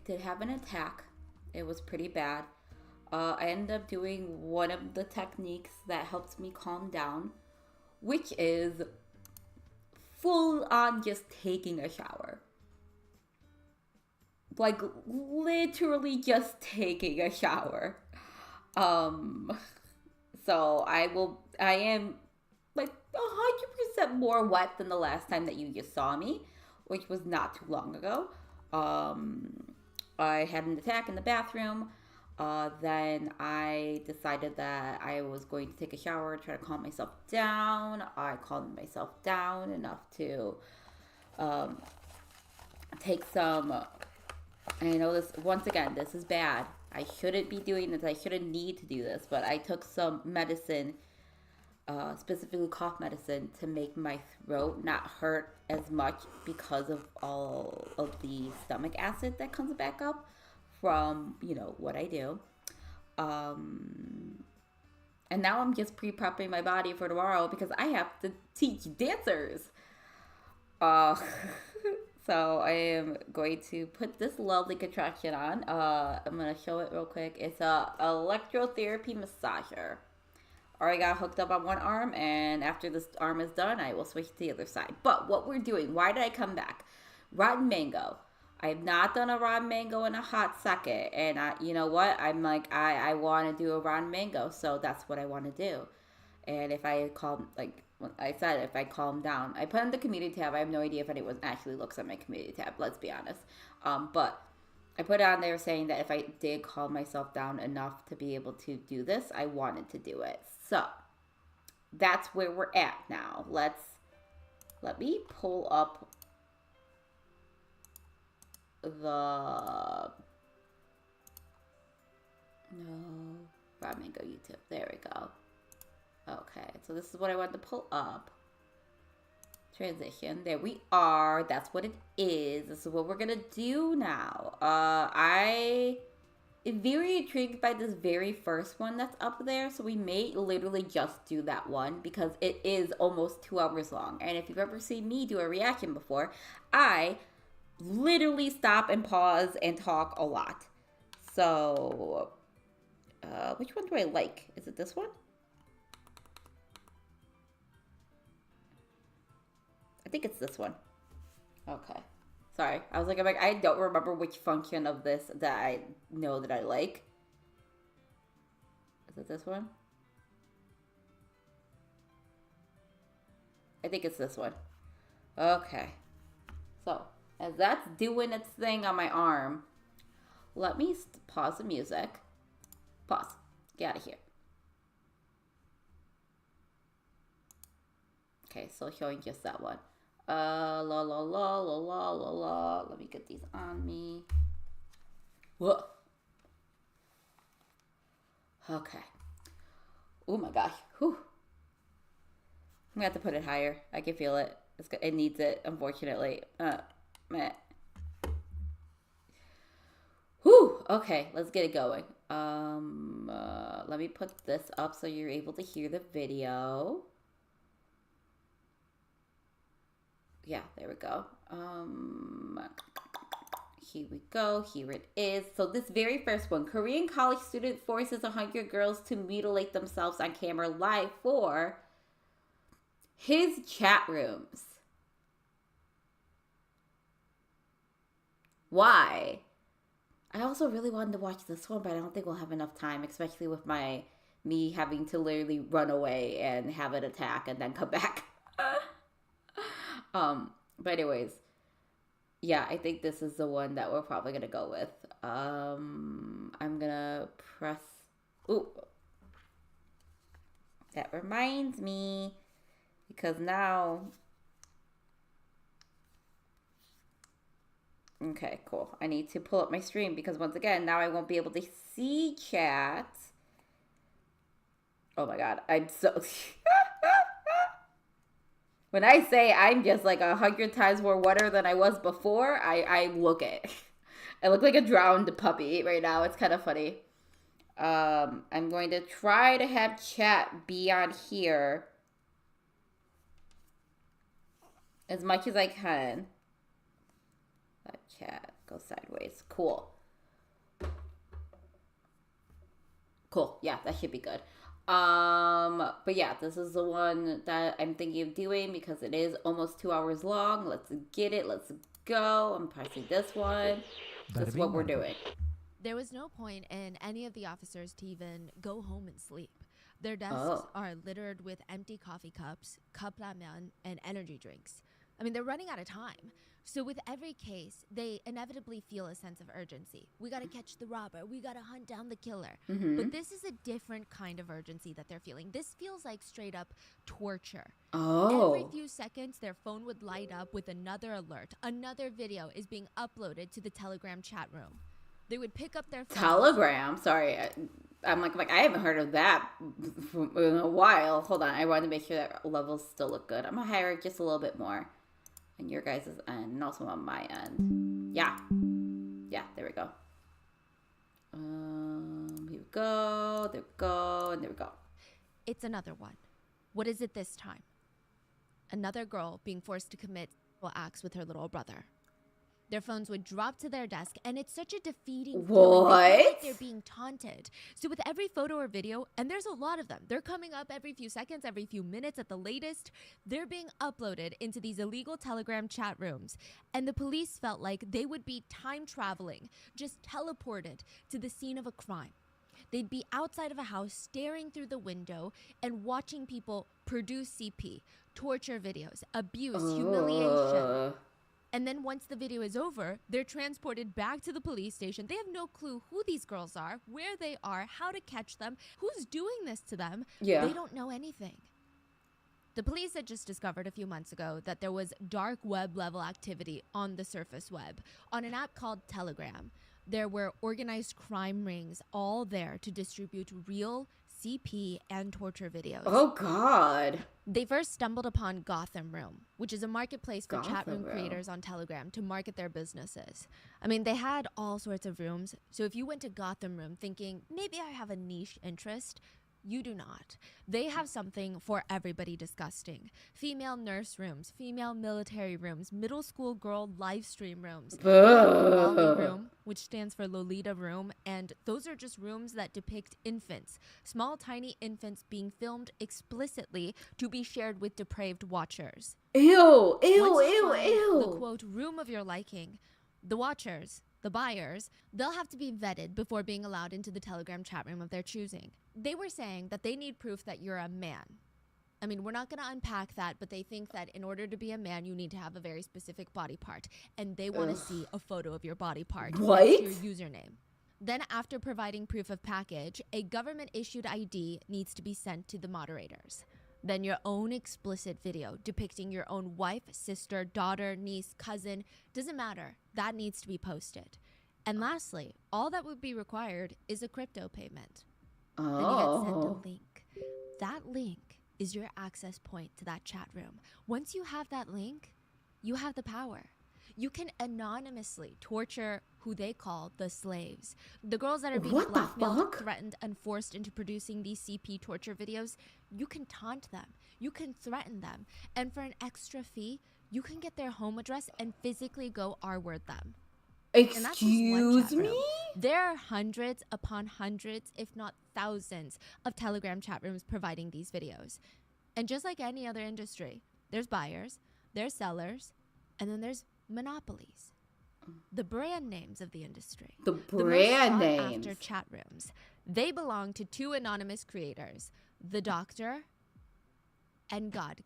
did have an attack. It was pretty bad. I ended up doing one of the techniques that helps me calm down, which is full on just taking a shower. Like literally just taking a shower. Um, so I am like 100% more wet than the last time that you just saw me, which was not too long ago. I had an attack in the bathroom. Then I decided that I was going to take a shower, try to calm myself down. I calmed myself down enough to um, take some. And I know this, once again, this is bad. I shouldn't be doing this. I shouldn't need to do this. But I took some medicine, specifically cough medicine, to make my throat not hurt as much because of all of the stomach acid that comes back up from, what I do. And now I'm just pre-prepping my body for tomorrow because I have to teach dancers. Uh, so I am going to put this lovely contraption on. I'm going to show it real quick. It's a electrotherapy massager. Already got hooked up on one arm, and after this arm is done, I will switch to the other side. But what we're doing, why did I come back? Rotten mango. I have not done a rotten mango in a hot second, and you know what? I'm like, I want to do a rotten mango, so that's what I want to do. And if I calm, like I said, if I calm down, I put in the community tab. I have no idea if anyone actually looks at my community tab. Let's be honest. But I put it on there saying that if I did calm myself down enough to be able to do this, I wanted to do it. So that's where we're at now. Let me pull up the Ramen Go YouTube. There we go. Okay, so this is what I wanted to pull up. Transition. There we are. That's what it is. This is what we're gonna do now. I am very intrigued by this very first one that's up there, so we may literally just do that one because it is almost 2 hours long. And if you've ever seen me do a reaction before, I literally stop and pause and talk a lot. So, which one do I like? Is it this one? I think it's this one. Okay. Sorry. I was like, I don't remember which function of this that I know that I like. Is it this one? I think it's this one. Okay. So, as that's doing its thing on my arm, let me pause the music. Pause. Get out of here. Okay, so showing just that one. La la la la la la la. Let me get these on me. Whoa. Okay. Oh my gosh. Whew. I'm gonna have to put it higher. I can feel it. It needs it, unfortunately. Meh. Whew. Okay, let's get it going. Let me put this up so you're able to hear the video. Yeah, there we go. Here we go. Here it is. So this very first one, Korean college student forces 100 girls to mutilate themselves on camera live for his chat rooms. Why? I also really wanted to watch this one, but I don't think we'll have enough time, especially with me having to literally run away and have an attack and then come back. But anyways, yeah, I think this is the one that we're probably gonna go with. I'm gonna press. Ooh, that reminds me, because now. Okay, cool. I need to pull up my stream because once again, now I won't be able to see chat. Oh my god, I'm so. When I say I'm just like 100 times more wetter than I was before, I look it. I look like a drowned puppy right now. It's kind of funny. I'm going to try to have chat be on here as much as I can. Let chat go sideways. Cool. Cool. Yeah, that should be good. But yeah, this is the one that I'm thinking of doing because it is almost 2 hours long. Let's get it. Let's go. I'm pressing this one. This is what we're doing. There was no point in any of the officers to even go home and sleep. Their desks Oh. are littered with empty coffee cups, cup ramen, and energy drinks. I mean, they're running out of time. So with every case, they inevitably feel a sense of urgency. We gotta catch the robber. We gotta hunt down the killer. But this is a different kind of urgency that they're feeling. This feels like straight up torture. Oh. Every few seconds, their phone would light up with another alert. Another video is being uploaded to the Telegram chat room. They would pick up their phone. Telegram? Sorry. I'm like, I haven't heard of that in a while. Hold on. I want to make sure that levels still look good. I'm going to higher it just a little bit more. On your guys' end, and also on my end. Yeah. Yeah, there we go. Here we go. There we go. And there we go. It's another one. What is it this time? Another girl being forced to commit sexual acts with her little brother. Their phones would drop to their desk, and it's such a defeating feeling. They feel like they're being taunted. So with every photo or video, and there's a lot of them, they're coming up every few seconds, every few minutes at the latest, they're being uploaded into these illegal Telegram chat rooms. And the police felt like they would be time traveling, just teleported to the scene of a crime. They'd be outside of a house staring through the window and watching people produce CP, torture videos, abuse, humiliation. And then once the video is over, they're transported back to the police station. They have no clue who these girls are, where they are, how to catch them, who's doing this to them. Yeah. They don't know anything. The police had just discovered a few months ago that there was dark web level activity on the surface web on an app called Telegram. There were organized crime rings all there to distribute real CP and torture videos. Oh, God. They first stumbled upon Gotham Room, which is a marketplace for chat room creators on Telegram to market their businesses. I mean, they had all sorts of rooms. So if you went to Gotham Room thinking, maybe I have a niche interest, you do not. They have something for everybody disgusting. Female nurse rooms, female military rooms, middle school girl live stream rooms. Lolly room, which stands for Lolita room, and those are just rooms that depict infants. Small, tiny infants being filmed explicitly to be shared with depraved watchers. Ew, Once you find ew. the quote room of your liking, the watchers, the buyers, they'll have to be vetted before being allowed into the Telegram chat room of their choosing. They were saying that they need proof that you're a man. I mean, we're not going to unpack that, but they think that in order to be a man, you need to have a very specific body part. And they want to see a photo of your body part. What? Next to your username. Then after providing proof of package, a government-issued ID needs to be sent to the moderators. Then your own explicit video depicting your own wife, sister, daughter, niece, cousin, doesn't matter. That needs to be posted. And lastly, all that would be required is a crypto payment. Then you get sent a link. That link is your access point to that chat room. Once you have that link, you have the power. You can anonymously torture who they call the slaves. The girls that are being blackmailed, threatened, and forced into producing these CP torture videos, you can taunt them. You can threaten them. And for an extra fee, you can get their home address and physically go R-word them. Excuse me? There are hundreds upon hundreds, if not thousands, of Telegram chat rooms providing these videos. And just like any other industry, there's buyers, there's sellers, and then there's monopolies. The brand names of the industry. The brand most names. after chat rooms. They belong to two anonymous creators, The Doctor and God.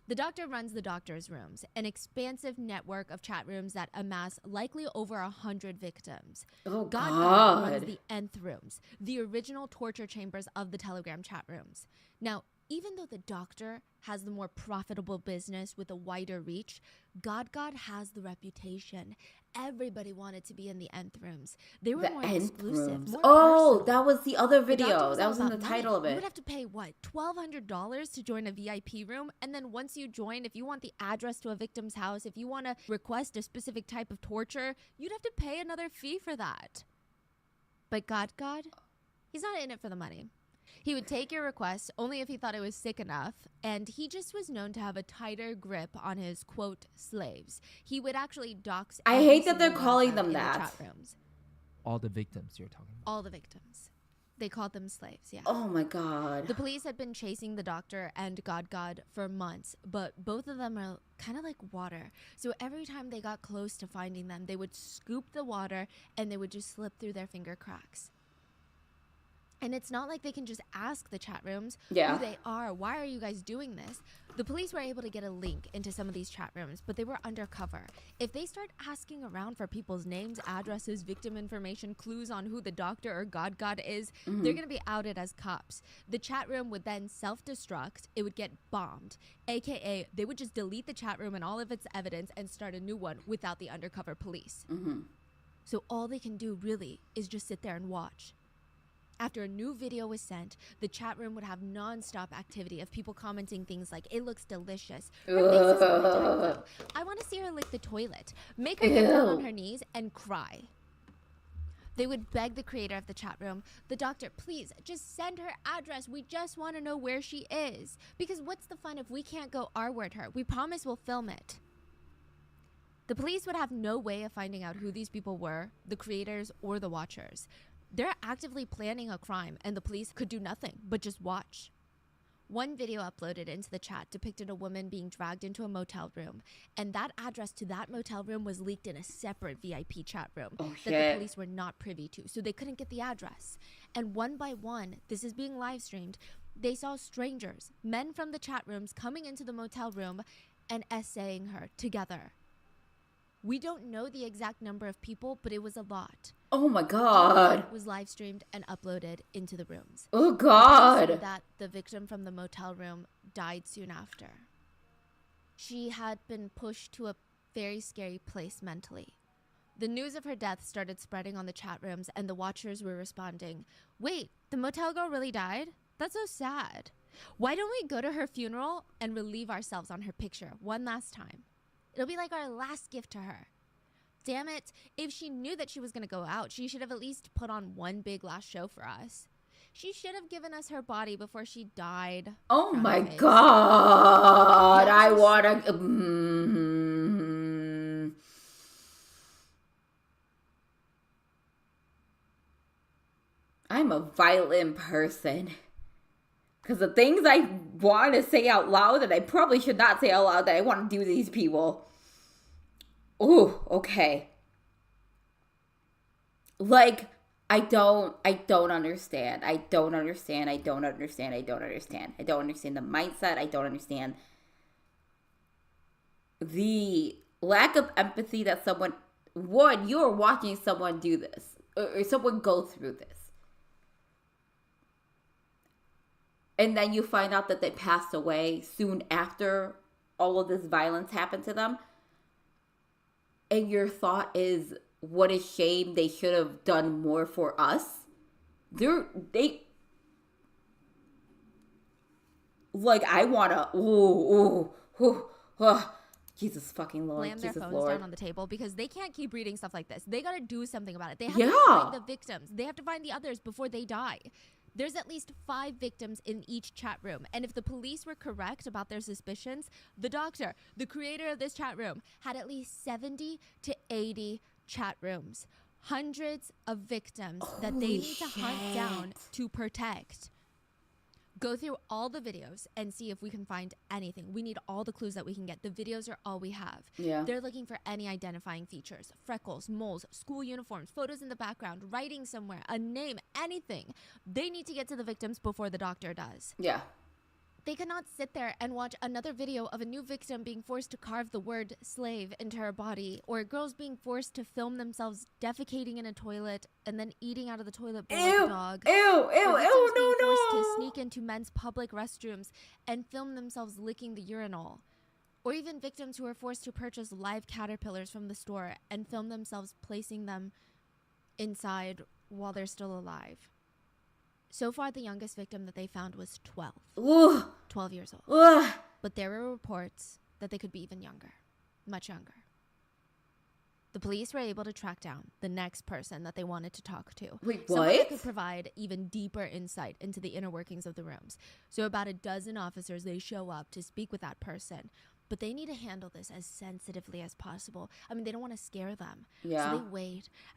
The Doctor runs The Doctor's Rooms, an expansive network of chat rooms that amass likely over 100 victims. Oh, God runs the Nth Rooms, the original torture chambers of the Telegram chat rooms. Now, even though The Doctor has the more profitable business with a wider reach, God has the reputation. Everybody wanted to be in the Nth Rooms. They were more exclusive, more personal. That was the other video. That was in the title of it. You would have to pay, what, $1,200 to join a VIP room? And then once you join, if you want the address to a victim's house, if you want to request a specific type of torture, you'd have to pay another fee for that. But God, he's not in it for the money. He would take your request only if he thought it was sick enough, and he just was known to have a tighter grip on his, quote, slaves. He would actually dox. I hate that they're calling them that. The chat rooms. All the victims you're talking about. All the victims. They called them slaves, yeah. Oh my God. The police had been chasing the doctor and God for months, but both of them are kind of like water. So every time they got close to finding them, they would scoop the water and they would just slip through their finger cracks. And it's not like they can just ask the chat rooms who they are. Why are you guys doing this? The police were able to get a link into some of these chat rooms, but they were undercover. If they start asking around for people's names, addresses, victim information, clues on who the doctor or God is, they're going to be outed as cops. The chat room would then self-destruct. It would get bombed. AKA, they would just delete the chat room and all of its evidence and start a new one without the undercover police. So all they can do really is just sit there and watch. After a new video was sent, the chat room would have non-stop activity of people commenting things like, it looks delicious. Her face is on the towel. I want to see her lick the toilet. Make her get down on her knees and cry. They would beg the creator of the chat room, the doctor, please, just send her address. We just want to know where she is. Because what's the fun if we can't go R-word her? We promise we'll film it. The police would have no way of finding out who these people were, the creators or the watchers. They're actively planning a crime, and the police could do nothing but just watch. One video uploaded into the chat depicted a woman being dragged into a motel room, and that address to that motel room was leaked in a separate VIP chat room that the police were not privy to, so they couldn't get the address. And one by one, this is being live streamed, they saw strangers, men from the chat rooms, coming into the motel room and essaying her together. We don't know the exact number of people, but it was a lot. Oh my God. It was live streamed and uploaded into the rooms. Oh God. That the victim from the motel room died soon after. She had been pushed to a very scary place mentally. The news of her death started spreading on the chat rooms, and the watchers were responding, wait, the motel girl really died? That's so sad. Why don't we go to her funeral and relieve ourselves on her picture one last time? It'll be like our last gift to her. Damn it, if she knew that she was going to go out, she should have at least put on one big last show for us. She should have given us her body before she died. Oh my God. I want to... I'm a violent person. Because the things I want to say out loud that I probably should not say out loud that I want to do to these people. Ooh, okay. Like, I don't understand. I don't understand the mindset. I don't understand the lack of empathy that you're watching someone do this. Or someone go through this. And then you find out that they passed away soon after all of this violence happened to them. And your thought is, what a shame, they should have done more for us. I want to, Jesus fucking Lord, slam their Jesus phones Lord. down on the table because they can't keep reading stuff like this. They got to do something about it. They have to find the victims. They have to find the others before they die. There's at least 5 victims in each chat room. And if the police were correct about their suspicions, the doctor, the creator of this chat room, had at least 70 to 80 chat rooms. Hundreds of victims that they need to hunt down to protect. Go through all the videos and see if we can find anything. We need all the clues that we can get. The videos are all we have. Yeah. They're looking for any identifying features. Freckles, moles, school uniforms, photos in the background, writing somewhere, a name, anything. They need to get to the victims before the doctor does. Yeah. They cannot sit there and watch another video of a new victim being forced to carve the word slave into her body, or girls being forced to film themselves defecating in a toilet and then eating out of the toilet bowl like a dog. No. Forced to sneak into men's public restrooms and film themselves licking the urinal. Or even victims who are forced to purchase live caterpillars from the store and film themselves placing them inside while they're still alive. So far, the youngest victim that they found was 12. Ugh. 12 years old. Ugh. But there were reports that they could be even younger. Much younger. The police were able to track down the next person that they wanted to talk to. Wait, Someone what? that could provide even deeper insight into the inner workings of the rooms. So about a dozen officers, they show up to speak with that person. But they need to handle this as sensitively as possible. I mean, they don't want to scare them. Yeah. So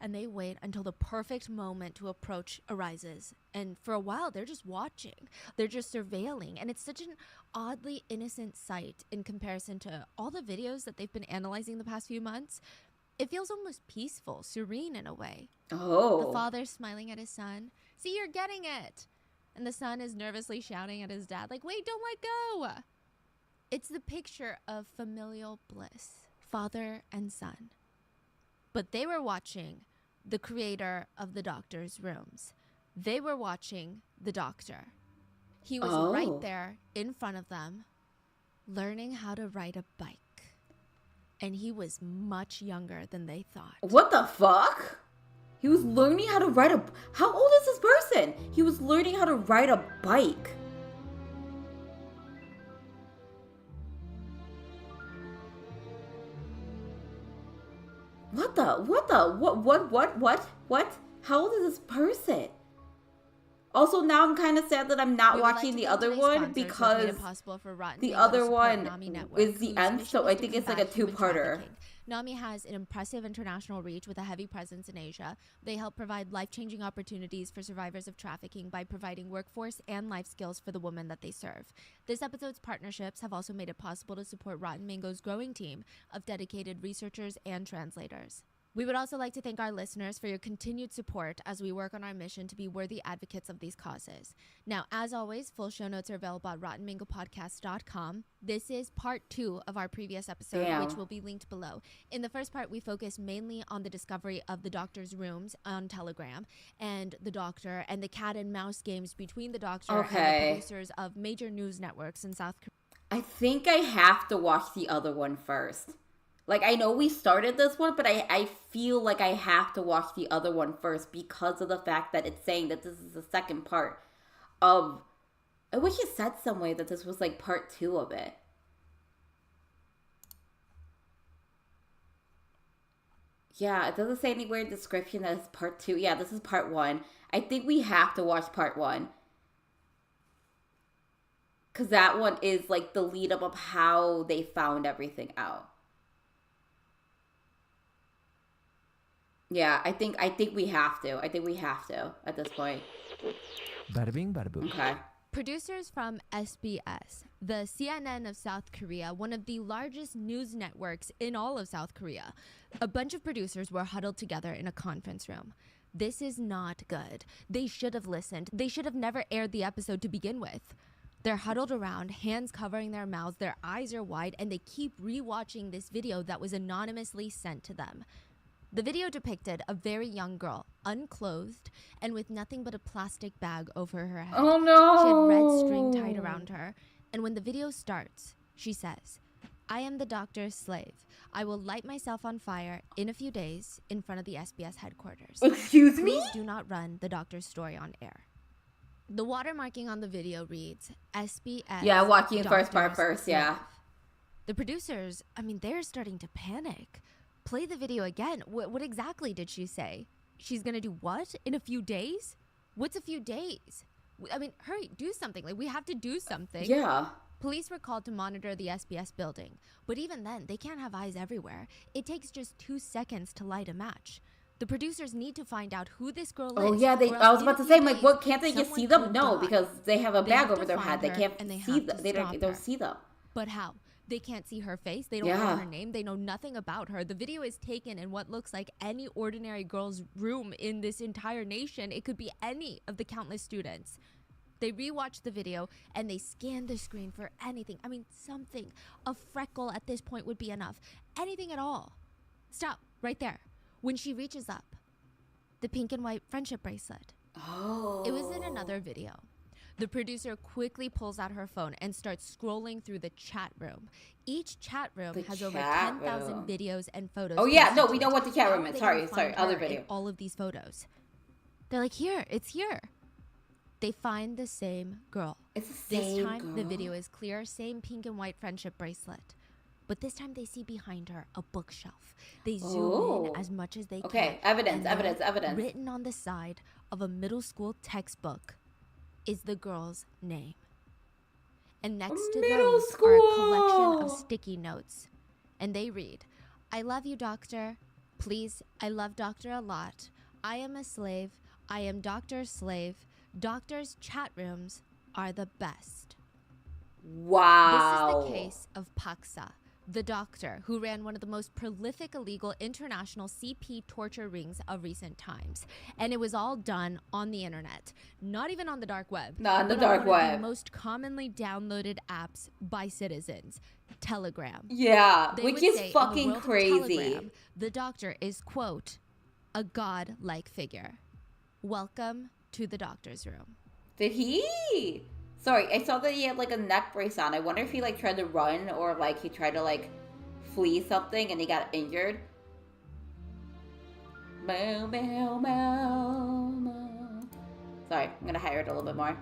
they wait until the perfect moment to approach arises. And for a while, they're just watching. They're just surveilling. And it's such an oddly innocent sight in comparison to all the videos that they've been analyzing the past few months. It feels almost peaceful, serene in a way. Oh. The father smiling at his son. See, you're getting it. And the son is nervously shouting at his dad, like, wait, don't let go. It's the picture of familial bliss, father and son. But they were watching the creator of the doctor's rooms. They were watching the doctor. He was right there in front of them, learning how to ride a bike. And he was much younger than they thought. What the fuck? He was learning how to ride a... How old is this person? He was learning how to ride a bike. What? How old is this person? Also, now I'm kind of sad that I'm not watching the other one because the other one is the end, so I think it's like a two-parter. NAMI has an impressive international reach with a heavy presence in Asia. They help provide life-changing opportunities for survivors of trafficking by providing workforce and life skills for the women that they serve. This episode's partnerships have also made it possible to support Rotten Mango's growing team of dedicated researchers and translators. We would also like to thank our listeners for your continued support as we work on our mission to be worthy advocates of these causes. Now, as always, full show notes are available at rottenmangopodcast.com. This is part 2 of our previous episode, which will be linked below. In the first part, we focused mainly on the discovery of the doctor's rooms on Telegram and the doctor and the cat and mouse games between the doctor and the producers of major news networks in South Korea. I think I have to watch the other one first. Like, I know we started this one, but I feel like I have to watch the other one first because of the fact that it's saying that this is the second part of... I wish it said somewhere that this was, like, part 2 of it. Yeah, it doesn't say anywhere in the description that it's part 2. Yeah, this is part 1. I think we have to watch part 1. Because that one is, like, the lead-up of how they found everything out. Yeah, I think we have to. I think we have to at this point. Bada bing, bada boom. Okay. Producers from SBS, the CNN of South Korea, one of the largest news networks in all of South Korea. A bunch of producers were huddled together in a conference room. This is not good. They should have listened. They should have never aired the episode to begin with. They're huddled around, hands covering their mouths, their eyes are wide, and they keep rewatching this video that was anonymously sent to them. The video depicted a very young girl, unclothed, and with nothing but a plastic bag over her head. Oh no! She had red string tied around her, and when the video starts, she says, "I am the doctor's slave. I will light myself on fire in a few days in front of the SBS headquarters. Excuse me? Please do not run the doctor's story on air." The watermarking on the video reads, SBS. Yeah, watching the first part first, yeah. The producers, they're starting to panic. Play the video again. What exactly did she say? She's gonna do what? In a few days? What's a few days? Hurry, do something. Like, we have to do something. Yeah. Police were called to monitor the SBS building. But even then, they can't have eyes everywhere. It takes just 2 seconds to light a match. The producers need to find out who this girl is. Oh, yeah, I was about to say, like, what, can't they just see them? No, because they have a bag over their head. They can't see them. They don't see them. But how? They can't see her face. They don't know her name. They know nothing about her. The video is taken in what looks like any ordinary girl's room in this entire nation. It could be any of the countless students. They rewatch the video and they scan the screen for anything. Something. A freckle at this point would be enough. Anything at all. Stop. Right there. When she reaches up, the pink and white friendship bracelet. Oh. It was in another video. The producer quickly pulls out her phone and starts scrolling through the chat room. Each chat room has over 10,000 videos and photos. Oh yeah, no, we know what the chat room is. Sorry, other video. All of these photos. They're like, here, it's here. They find the same girl. It's the same This time, girl. the video is clear, same pink and white friendship bracelet. But this time they see behind her a bookshelf. They zoom in as much as they can. Okay, evidence. Written on the side of a middle school textbook is the girl's name. And next to Middle those are a collection school. of sticky notes. And they read, I love you, doctor. Please, I love doctor a lot. I am a slave. I am doctor's slave. Doctor's chat rooms are the best. Wow. This is the case of Paksa, the doctor who ran one of the most prolific illegal international CP torture rings of recent times. And it was all done on the internet, not even on the dark web. Not on the but dark on one of web. the most commonly downloaded apps by citizens, Telegram. Yeah, They which would is say in the fucking world of crazy. Telegram, the doctor is, quote, a god-like figure. Welcome to the doctor's room. Did he? Sorry, I saw that he had like a neck brace on. I wonder if he like tried to run or like he tried to like flee something and he got injured. Bow, bow, bow, bow. Sorry, I'm gonna higher it a little bit more.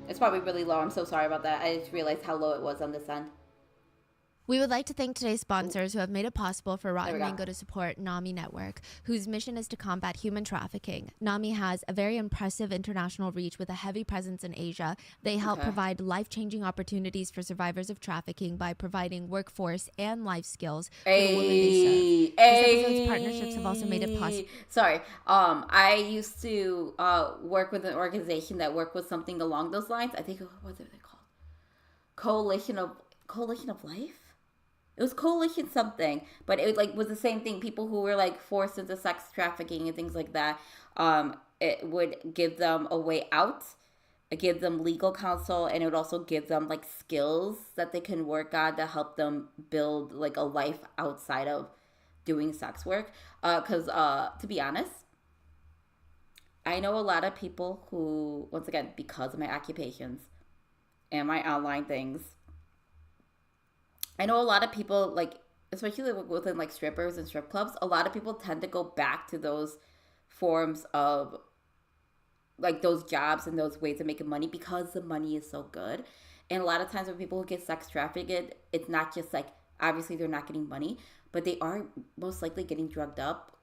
It's probably really low. I'm so sorry about that. I just realized how low it was on this end. We would like to thank today's sponsors who have made it possible for There Rotten we go. Mango to support NAMI Network, whose mission is to combat human trafficking. NAMI has a very impressive international reach with a heavy presence in Asia. They help Okay. provide life-changing opportunities for survivors of trafficking by providing workforce and life skills for the women they serve. This episode's partnerships have also made it possible. Sorry. I used to work with an organization that worked with something along those lines. I think what are they called? Coalition of Life. It was Coalition something, but it like was the same thing. People who were like forced into sex trafficking and things like that. It would give them a way out, give them legal counsel, and it would also give them like skills that they can work on to help them build like a life outside of doing sex work. Because to be honest, I know a lot of people who, once again, because of my occupations and my online things, I know a lot of people, like, especially within like strippers and strip clubs, a lot of people tend to go back to those forms of like those jobs and those ways of making money because the money is so good. And a lot of times when people get sex trafficked, it's not just like, obviously they're not getting money, but they are most likely getting drugged up.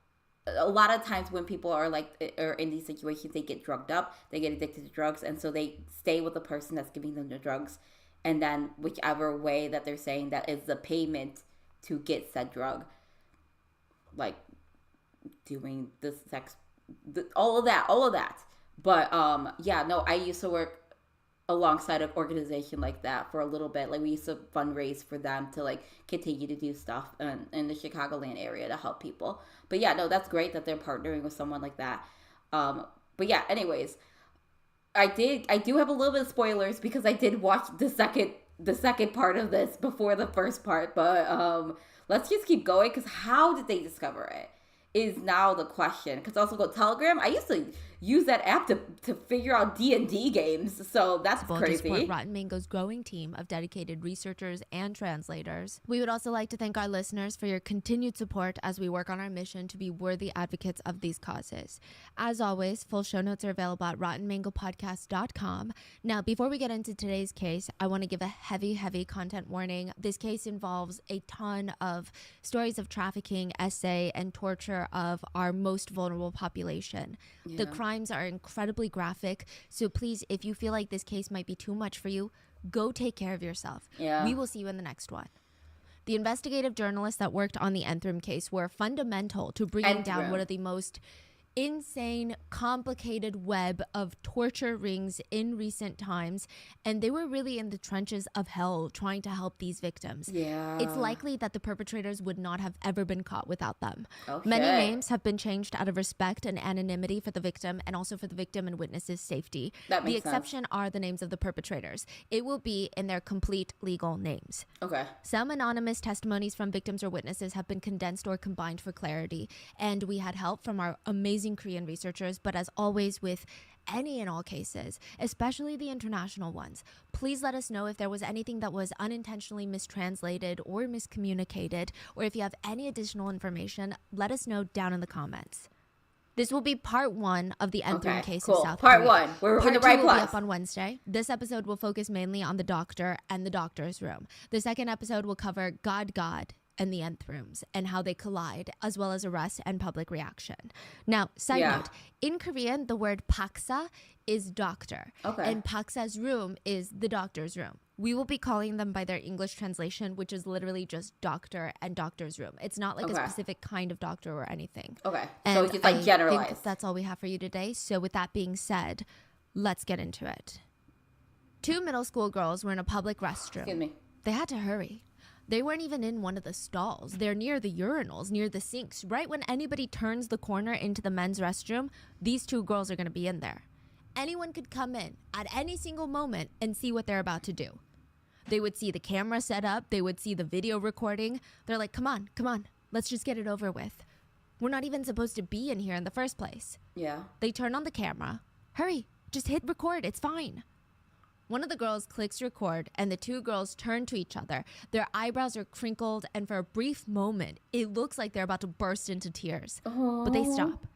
A lot of times when people are like, or in these situations, they get drugged up, they get addicted to drugs, and so they stay with the person that's giving them the drugs. And then whichever way that they're saying that is the payment to get said drug, like doing the sex, all of that. But yeah, no, I used to work alongside an organization like that for a little bit. Like we used to fundraise for them to like continue to do stuff in the Chicagoland area to help people. But yeah, no, that's great that they're partnering with someone like that. But yeah, anyways, I do have a little bit of spoilers because I did watch the second part of this before the first part. But let's just keep going because how did they discover it is now the question. Because also go Telegram. I used to use that app to figure out D&D games, so that's To crazy. support Rotten Mango's growing team of dedicated researchers and translators. We would also like to thank our listeners for your continued support as we work on our mission to be worthy advocates of these causes. As always, full show notes are available at rottenmangopodcast.com. Now, before we get into today's case, I want to give a heavy content warning. This case involves a ton of stories of trafficking, essay, and torture of our most vulnerable population. The crimes are incredibly graphic, so please, if you feel like this case might be too much for you, go take care of yourself. Yeah. We will see you in the next one. The investigative journalists that worked on the Enthram case were fundamental to bringing down Enthram. one of the most insane, complicated web of torture rings in recent times, and they were really in the trenches of hell trying to help these victims. Yeah. It's likely that the perpetrators would not have ever been caught without them. Okay. Many names have been changed out of respect and anonymity for the victim and also for the victim and witnesses' safety. That The makes sense. exception are the names of the perpetrators. It will be in their complete legal names. Okay. Some anonymous testimonies from victims or witnesses have been condensed or combined for clarity, and we had help from our amazing Korean researchers, but as always with any and all cases, especially the international ones, please let us know if there was anything that was unintentionally mistranslated or miscommunicated, or if you have any additional information, let us know down in the comments. This will be part 1 of the Enthram case cool. of South Part Korea. 1. We're Part in the 2 right will be place. up on Wednesday. This episode will focus mainly on the doctor and the doctor's room. The second episode will cover God and the nth rooms and how they collide, as well as arrest and public reaction. Now, side note, in Korean, the word paksa is doctor. Okay. And paksa's room is the doctor's room. We will be calling them by their English translation, which is literally just doctor and doctor's room. It's not like a specific kind of doctor or anything. Okay. And so it's just like generalized. I think that's all we have for you today. So with that being said, let's get into it. 2 middle school girls were in a public restroom. Excuse me. They had to hurry. They weren't even in one of the stalls. They're near the urinals, near the sinks. Right when anybody turns the corner into the men's restroom, these 2 girls are going to be in there. Anyone could come in at any single moment and see what they're about to do. They would see the camera set up. They would see the video recording. They're like, come on, let's just get it over with. We're not even supposed to be in here in the first place. Yeah. They turn on the camera. Hurry, just hit record. It's fine. One of the girls clicks record, and the 2 girls turn to each other. Their eyebrows are crinkled, and for a brief moment, it looks like they're about to burst into tears. But they stop,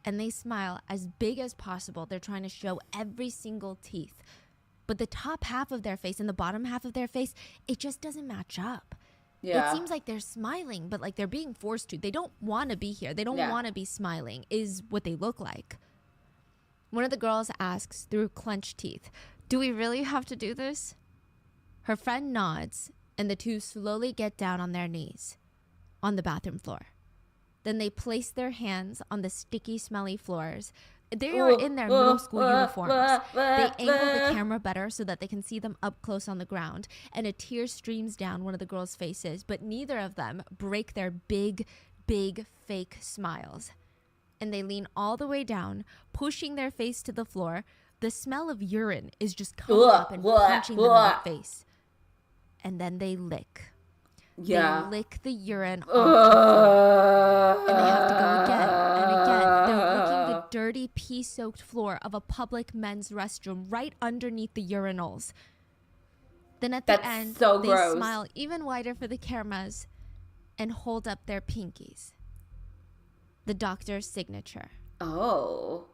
and they smile as big as possible. They're trying to show every single teeth. But the top half of their face and the bottom half of their face, it just doesn't match up. Yeah. It seems like they're smiling, but like they're being forced to. They don't want to be here. They don't want to be smiling, is what they look like. One of the girls asks through clenched teeth, "Do we really have to do this?" Her friend nods, and the 2 slowly get down on their knees on the bathroom floor. Then they place their hands on the sticky, smelly floors. They are in their middle school uniforms. They angle the camera better so that they can see them up close on the ground, and a tear streams down one of the girls' faces, but neither of them break their big, big fake smiles. And they lean all the way down, pushing their face to the floor. The smell of urine is just coming up and punching them in the face. And then they lick. Yeah. They lick the urine off the floor. And they have to go again and again. They're licking the dirty, pee-soaked floor of a public men's restroom right underneath the urinals. Then at the end, they smile even wider for the cameras and hold up their pinkies. The doctor's signature. Oh.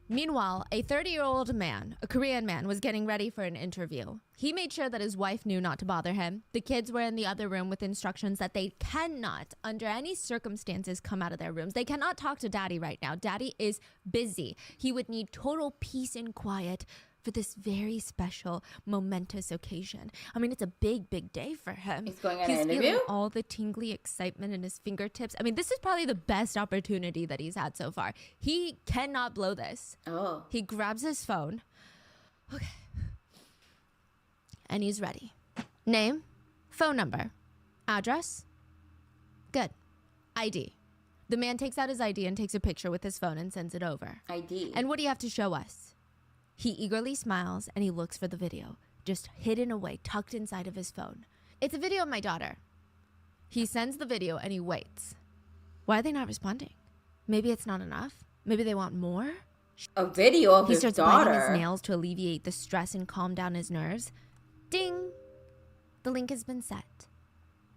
Meanwhile, a 30-year-old man, a Korean man, was getting ready for an interview. He made sure that his wife knew not to bother him. The kids were in the other room with instructions that they cannot, under any circumstances, come out of their rooms. They cannot talk to Daddy right now. Daddy is busy. He would need total peace and quiet for this very special, momentous occasion. I mean, it's a big, big day for him. He's going on an interview? Feeling all the tingly excitement in his fingertips. I mean, this is probably the best opportunity that he's had so far. He cannot blow this. Oh. He grabs his phone. Okay. And he's ready. Name, phone number, address. Good. ID. The man takes out his ID and takes a picture with his phone and sends it over. ID. And what do you have to show us? He eagerly smiles and he looks for the video, just hidden away, tucked inside of his phone. It's a video of my daughter. He sends the video and he waits. Why are they not responding? Maybe it's not enough. Maybe they want more. A video of his daughter. He starts biting his nails to alleviate the stress and calm down his nerves. Ding! The link has been set.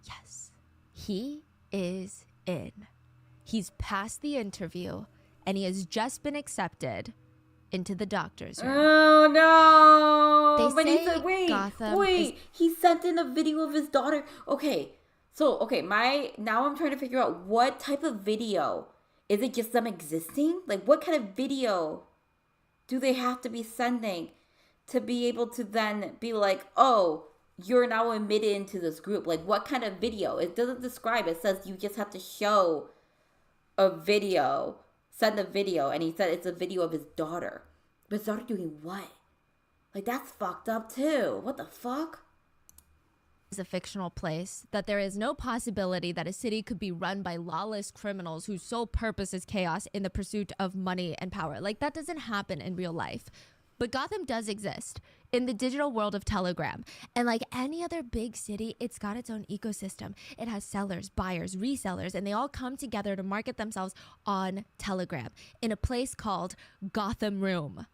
Yes, he is in. He's passed the interview and he has just been accepted into the doctor's room. Oh no! They say he said, wait. He sent in a video of his daughter. Okay, now I'm trying to figure out what type of video. Is it just them existing? Like, what kind of video do they have to be sending to be able to then be like, oh, you're now admitted into this group? Like, what kind of video? It doesn't describe. It says you just have to show a video. Send a video, and he said it's a video of his daughter. But his daughter doing what? Like, that's fucked up too. What the fuck? It's a fictional place, that there is no possibility that a city could be run by lawless criminals whose sole purpose is chaos in the pursuit of money and power. Like, that doesn't happen in real life. But Gotham does exist in the digital world of Telegram. And like any other big city, it's got its own ecosystem. It has sellers, buyers, resellers, and they all come together to market themselves on Telegram in a place called Gotham Room.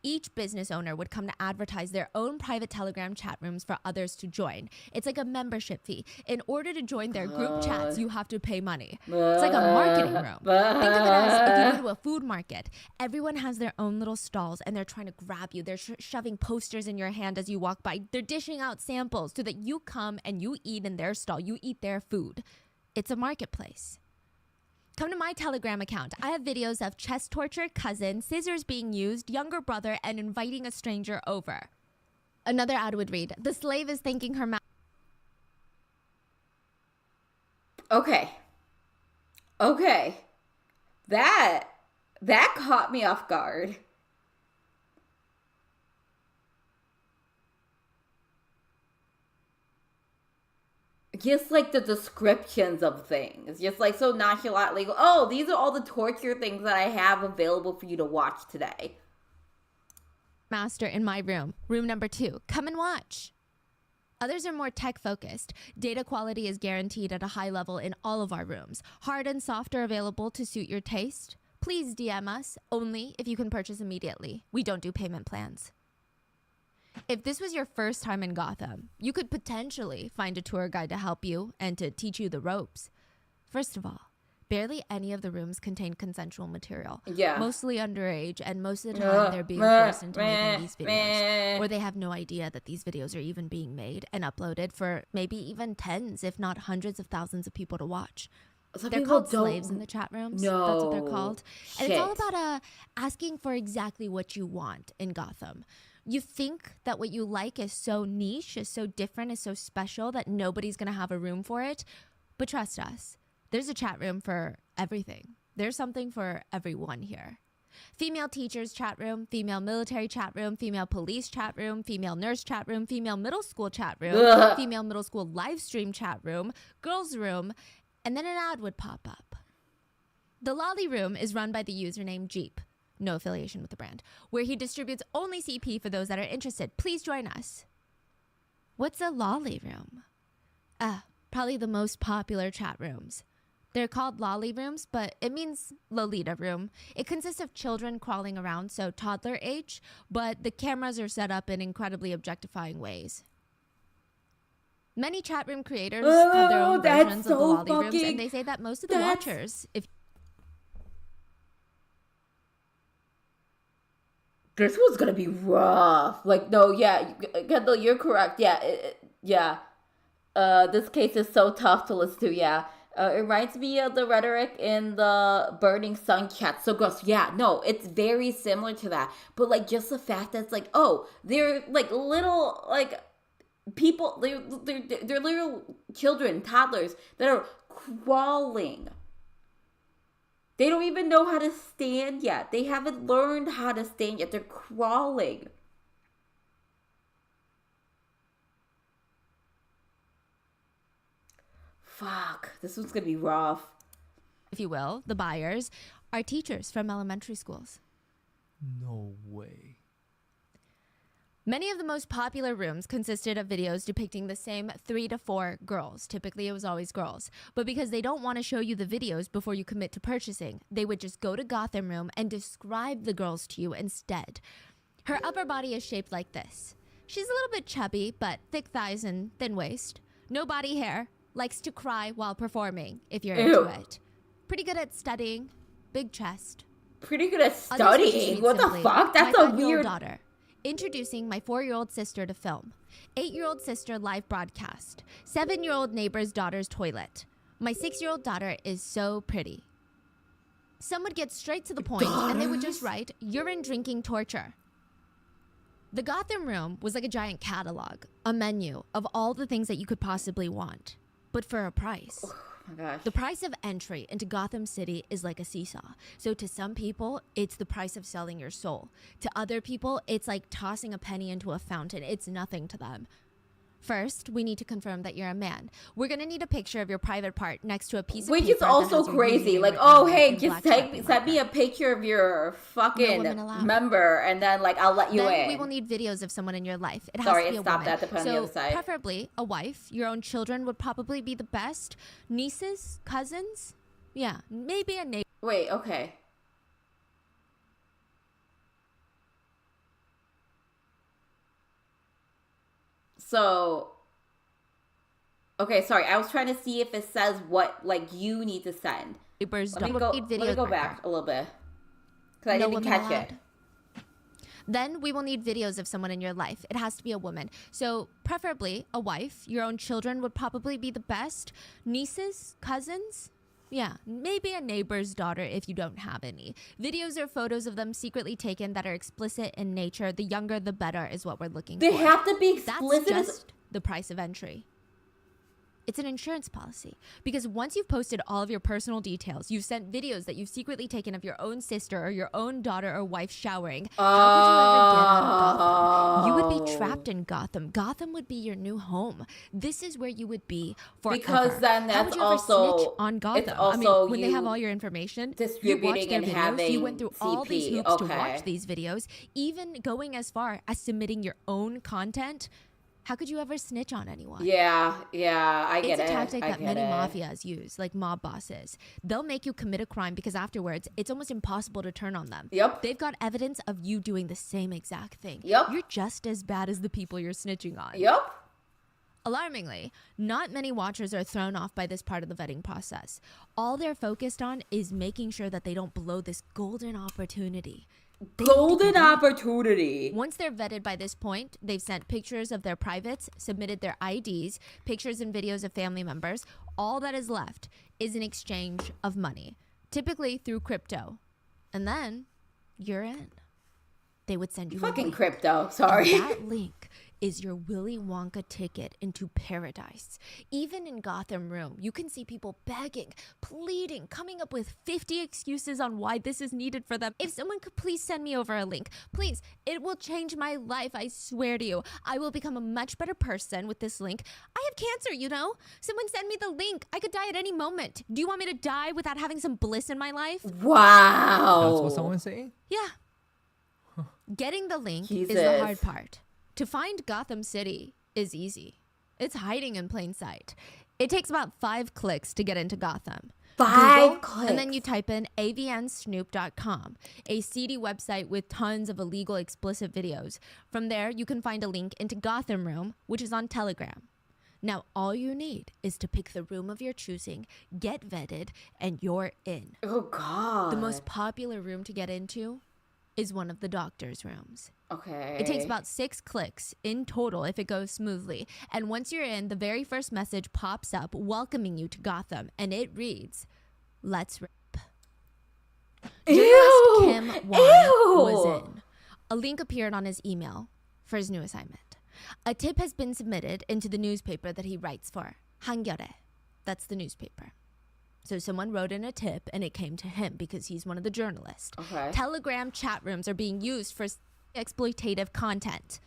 Each business owner would come to advertise their own private Telegram chat rooms for others to join. It's like a membership fee. In order to join their group chats, you have to pay money. It's like a marketing room. Think of it as if you go to a food market. Everyone has their own little stalls and they're trying to grab you. They're shoving posters in your hand as you walk by. They're dishing out samples so that you come and you eat in their stall. You eat their food. It's a marketplace. Come to my Telegram account. I have videos of chest torture, cousin, scissors being used, younger brother, and inviting a stranger over. Another ad would read, "The slave is thanking her master." Okay. Okay. That caught me off guard. Just like the descriptions of things, just like so nonchalantly, oh, these are all the torture things that I have available for you to watch today. Master in my room. Room number 2. Come and watch. Others are more tech focused. Data quality is guaranteed at a high level in all of our rooms. Hard and soft are available to suit your taste. Please DM us only if you can purchase immediately. We don't do payment plans. If this was your first time in Gotham, you could potentially find a tour guide to help you and to teach you the ropes. First of all, barely any of the rooms contain consensual material. Yeah. Mostly underage, and most of the time they're being forced into making these videos. Or they have no idea that these videos are even being made and uploaded for maybe even tens, if not hundreds of thousands of people to watch. They're called slaves in the chat rooms. No. That's what they're called. And Shit. it's all about asking for exactly what you want in Gotham. You think that what you like is so niche, is so different, is so special that nobody's going to have a room for it. But trust us, there's a chat room for everything. There's something for everyone here. Female teachers chat room, female military chat room, female police chat room, female nurse chat room, female middle school chat room, female middle school live stream chat room, girls room, and then an ad would pop up. The Lolly Room is run by the username Jeep. No affiliation with the brand, where he distributes only CP for those that are interested. Please join us. What's a lolly room? Probably the most popular chat rooms. They're called lolly rooms, but it means Lolita room. It consists of children crawling around, so toddler age, but the cameras are set up in incredibly objectifying ways. Many chat room creators have their own versions of the lolly rooms, and they say that most of the watchers, if this was gonna be rough. Like, no, yeah, Kendall, you're correct. Yeah, this case is so tough to listen to. Yeah, it reminds me of the rhetoric in the Burning Sun chat. So gross. Yeah, no, it's very similar to that. But like, just the fact that it's like, oh, they're like little like people. They're little children, toddlers that are crawling. They don't even know how to stand yet. They haven't learned how to stand yet. They're crawling. Fuck. This one's gonna be rough. If you will, the buyers are teachers from elementary schools. No way. Many of the most popular rooms consisted of videos depicting the same 3 to 4 girls. Typically, it was always girls. But because they don't want to show you the videos before you commit to purchasing, they would just go to Gotham Room and describe the girls to you instead. Her upper body is shaped like this. She's a little bit chubby, but thick thighs and thin waist. No body hair. Likes to cry while performing, if you're into it. Pretty good at studying. Big chest. Pretty good at studying? What the fuck? That's a weird... daughter. Introducing my 4-year-old sister to film. 8-year-old sister live broadcast. 7-year-old neighbor's daughter's toilet. My 6-year-old daughter is so pretty. Some would get straight to the point and they would just write, urine drinking torture. The Gotham Room was like a giant catalog, a menu of all the things that you could possibly want, but for a price. Oh my gosh. The price of entry into Gotham City is like a seesaw. So to some people, it's the price of selling your soul. To other people, it's like tossing a penny into a fountain. It's nothing to them. First, we need to confirm that you're a man. We're going to need a picture of your private part next to a piece of paper. Which is also crazy. Like, oh, hey, just send me a picture of your fucking member, and then, like, I'll let you in. We will need videos of someone in your life. It has to be a woman. At the pen on the other side. Preferably a wife. Your own children would probably be the best. Nieces, cousins. Yeah, maybe a neighbor. Wait, okay. So, okay, sorry. I was trying to see if it says what, like, you need to send. Let me go back a little bit. Because I didn't catch it. Then we will need videos of someone in your life. It has to be a woman. So, preferably a wife. Your own children would probably be the best. Nieces, cousins. Yeah, maybe a neighbor's daughter if you don't have any. Videos or photos of them secretly taken that are explicit in nature, the younger the better is what we're looking They for. have to be explicit. That's just the price of entry. It's an insurance policy because once you've posted all of your personal details, you've sent videos that you've secretly taken of your own sister or your own daughter or wife showering, how could you ever get out of Gotham? You would be trapped in Gotham. Gotham would be your new home. This is where you would be forever. Because then that's how would you also ever snitch on Gotham. it's also when they have all your information, you distributing watch their and videos, having you went through all these CP. hoops to watch these videos, even going as far as submitting your own content. How could you ever snitch on anyone? Yeah, I get it. It's a tactic that many mafias use, like mob bosses. They'll make you commit a crime because afterwards, it's almost impossible to turn on them. Yep. They've got evidence of you doing the same exact thing. Yep. You're just as bad as the people you're snitching on. Yep. Alarmingly, not many watchers are thrown off by this part of the vetting process. All they're focused on is making sure that they don't blow this golden opportunity. Golden opportunity. Once they're vetted by this point, they've sent pictures of their privates, submitted their IDs, pictures and videos of family members. All that is left is an exchange of money, typically through crypto. And then you're in. They would send you fucking a link. Crypto, sorry. And that link is your Willy Wonka ticket into paradise. Even in Gotham Room, you can see people begging, pleading, coming up with 50 excuses on why this is needed for them. If someone could please send me over a link, please, it will change my life, I swear to you. I will become a much better person with this link. I have cancer, you know? Someone send me the link. I could die at any moment. Do you want me to die without having some bliss in my life? Wow. That's what someone's saying? Yeah. Getting the link Jesus. is the hard part. To find Gotham City is easy. It's hiding in plain sight. It takes about 5 clicks to get into Gotham. 5 Google, clicks. And then you type in avnsnoop.com, a seedy website with tons of illegal explicit videos. From there, you can find a link into Gotham Room, which is on Telegram. Now, all you need is to pick the room of your choosing, get vetted, and you're in. Oh, God. The most popular room to get into is one of the doctor's rooms. Okay. It takes about 6 clicks in total if it goes smoothly. And once you're in, the very first message pops up welcoming you to Gotham. And it reads, "Let's rip." Ew. Kim Wan was in. A link appeared on his email for his new assignment. A tip has been submitted into the newspaper that he writes for. 한겨레. That's the newspaper. So someone wrote in a tip and it came to him because he's one of the journalists. Okay. Telegram chat rooms are being used for exploitative content.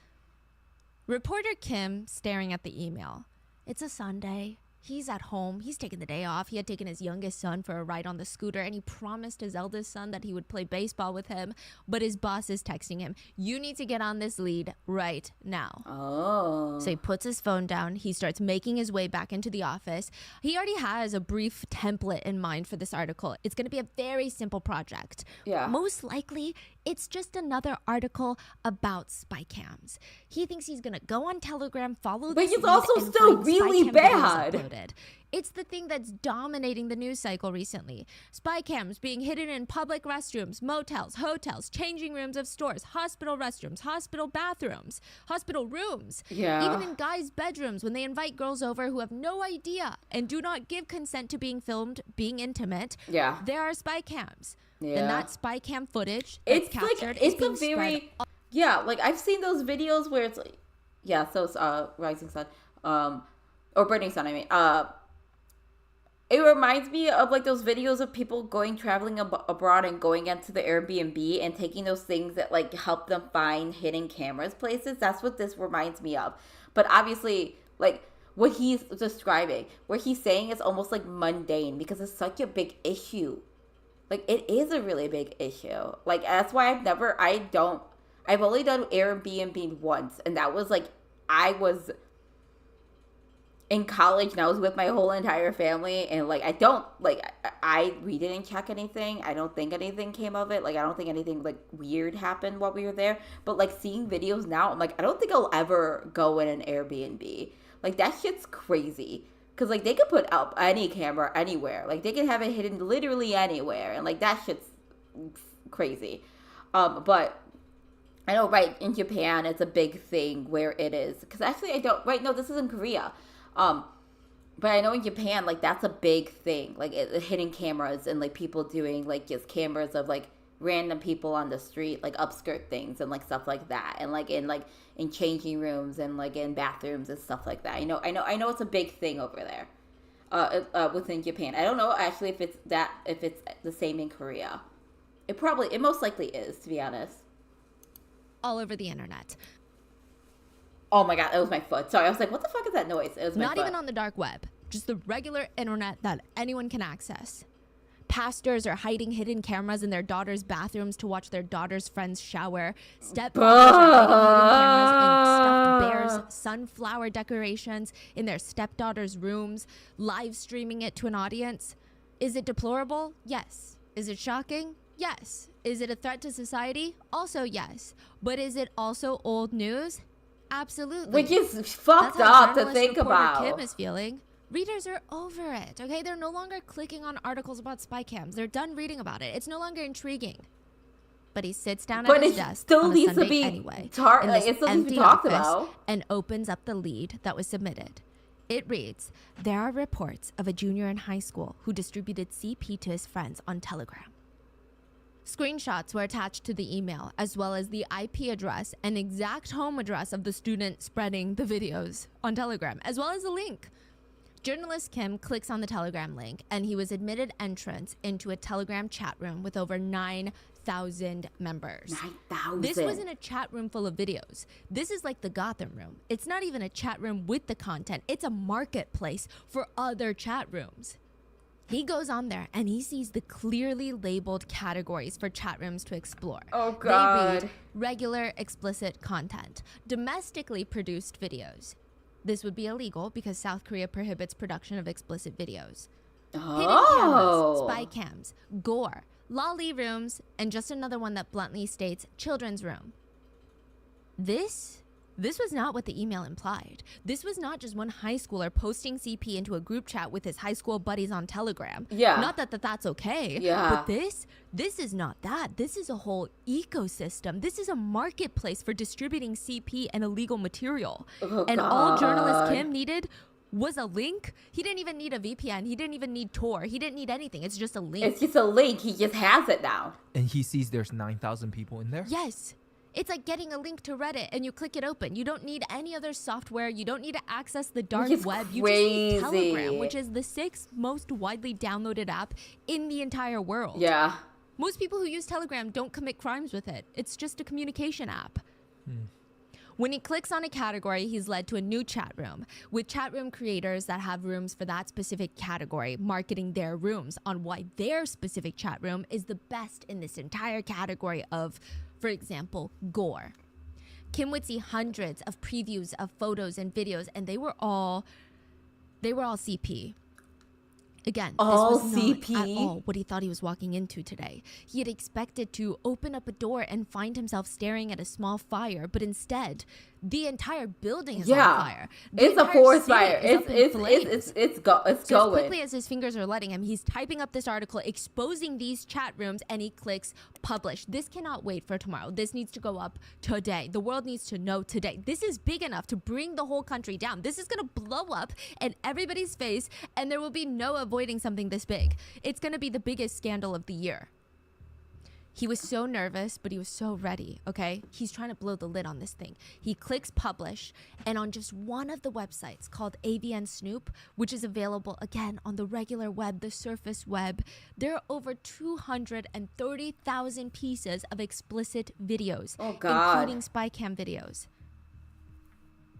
Reporter Kim staring at the email. It's a Sunday. He's at home. He's taking the day off. He had taken his youngest son for a ride on the scooter and he promised his eldest son that he would play baseball with him. But his boss is texting him, "You need to get on this lead right now." Oh. So he puts his phone down. He starts making his way back into the office. He already has a brief template in mind for this article. It's going to be a very simple project. Yeah. Most likely, it's just another article about spy cams. He thinks he's going to go on Telegram, follow But this he's lead, also and still find really spy cam videos bad. uploaded. It's the thing that's dominating the news cycle recently. Spy cams being hidden in public restrooms, motels, hotels, changing rooms of stores, hospital restrooms, hospital bathrooms, hospital rooms. Yeah. Even in guys' bedrooms when they invite girls over who have no idea and do not give consent to being filmed, being intimate. Yeah. There are spy cams. Yeah. And that spy cam footage that's It's captured like, is it's being a spread. very, yeah, like I've seen those videos where it's like, yeah, so it's Rising Sun, or Burning Sun, I mean, it reminds me of like those videos of people going traveling abroad and going into the Airbnb and taking those things that like help them find hidden cameras places. That's what this reminds me of. But obviously, like what he's describing, what he's saying is almost like mundane because it's such a big issue. Like it is a really big issue. Like that's why I've only done Airbnb once, and that was like I was in college and I was with my whole entire family, and like we didn't check anything. I don't think anything came of it. Like I don't think anything like weird happened while we were there. But like seeing videos now, I'm like, I don't think I'll ever go in an Airbnb. Like that shit's crazy. Cause like they could put up any camera anywhere. Like they could have it hidden literally anywhere, and like that shit's crazy. But I know right in Japan it's a big thing where it is. Cause actually I don't. Right, no, this is in Korea. But I know in Japan, like, that's a big thing. Like, hidden cameras and, like, people doing, like, just cameras of, like, random people on the street, like, upskirt things and, like, stuff like that. And, like, in changing rooms and, like, in bathrooms and stuff like that. I know it's a big thing over there. Within Japan. I don't know, actually, if it's the same in Korea. It most likely is, to be honest. All over the internet. Oh my god, that was my foot. Sorry, I was like, what the fuck is that noise? It was my Not foot. even on the dark web, just the regular internet that anyone can access. Pastors are hiding hidden cameras in their daughters' bathrooms to watch their daughters' friends shower. Stepfathers are hiding hidden cameras in stuffed bears, sunflower decorations in their stepdaughters' rooms, live streaming it to an audience. Is it deplorable? Yes. Is it shocking? Yes. Is it a threat to society? Also yes. But is it also old news? Absolutely. Which is fucked up to think about. Kim is feeling. Readers are over it, okay? They're no longer clicking on articles about spy cams. They're done reading about it. It's no longer intriguing. But he sits down at his desk on a Sunday anyway, in this empty office, and opens up the lead that was submitted. It reads, there are reports of a junior in high school who distributed CP to his friends on Telegram. Screenshots were attached to the email, as well as the IP address and exact home address of the student spreading the videos on Telegram, as well as a link. Journalist Kim clicks on the Telegram link, and he was admitted entrance into a Telegram chat room with over 9,000 members. 9,000? This wasn't a chat room full of videos. This is like the Gotham room. It's not even a chat room with the content. It's a marketplace for other chat rooms. He goes on there and he sees the clearly labeled categories for chat rooms to explore. Oh, God. They read regular explicit content, domestically produced videos. This would be illegal because South Korea prohibits production of explicit videos. Hidden cameras, spy cams, gore, lolly rooms, and just another one that bluntly states children's room. This was not what the email implied. This was not just one high schooler posting CP into a group chat with his high school buddies on Telegram. Yeah. Not that that's okay. Yeah. But this is not that. This is a whole ecosystem. This is a marketplace for distributing CP and illegal material. Oh, and God. all journalist Kim needed was a link. He didn't even need a VPN. He didn't even need Tor. He didn't need anything. It's just a link. It's just a link. He just has it now. And he sees there's 9,000 people in there? Yes. It's like getting a link to Reddit and you click it open. You don't need any other software. You don't need to access the dark web. You just need Telegram, which is the 6th most widely downloaded app in the entire world. Yeah. Most people who use Telegram don't commit crimes with it. It's just a communication app. When he clicks on a category, he's led to a new chat room with chat room creators that have rooms for that specific category, marketing their rooms on why their specific chat room is the best in this entire category of, for example, gore. Kim would see hundreds of previews of photos and videos, and they were all CP. Again, all this was CP? not at all what he thought he was walking into today. He had expected to open up a door and find himself staring at a small fire, but instead, the entire building is on fire. It's a forest fire. It's going. As quickly as his fingers are letting him, he's typing up this article exposing these chat rooms, and he clicks publish. This cannot wait for tomorrow. This needs to go up today. The world needs to know today. This is big enough to bring the whole country down. This is going to blow up in everybody's face, and there will be no avoiding something this big. It's going to be the biggest scandal of the year. He was so nervous, but he was so ready, okay? He's trying to blow the lid on this thing. He clicks publish, and on just one of the websites called AVN Snoop, which is available, again, on the regular web, the surface web, there are over 230,000 pieces of explicit videos, including spy cam videos.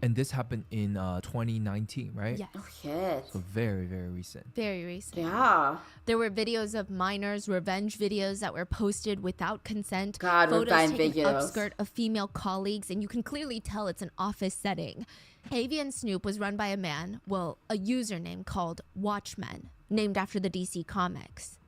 And this happened in 2019, right? Yes. Oh, shit. So very, very recent. Very recent. Yeah. There were videos of minors, revenge videos that were posted without consent. God, photos revenge taken videos. upskirt of female colleagues, and you can clearly tell it's an office setting. Avian Snoop was run by a man, well, a username called Watchmen, named after the DC Comics.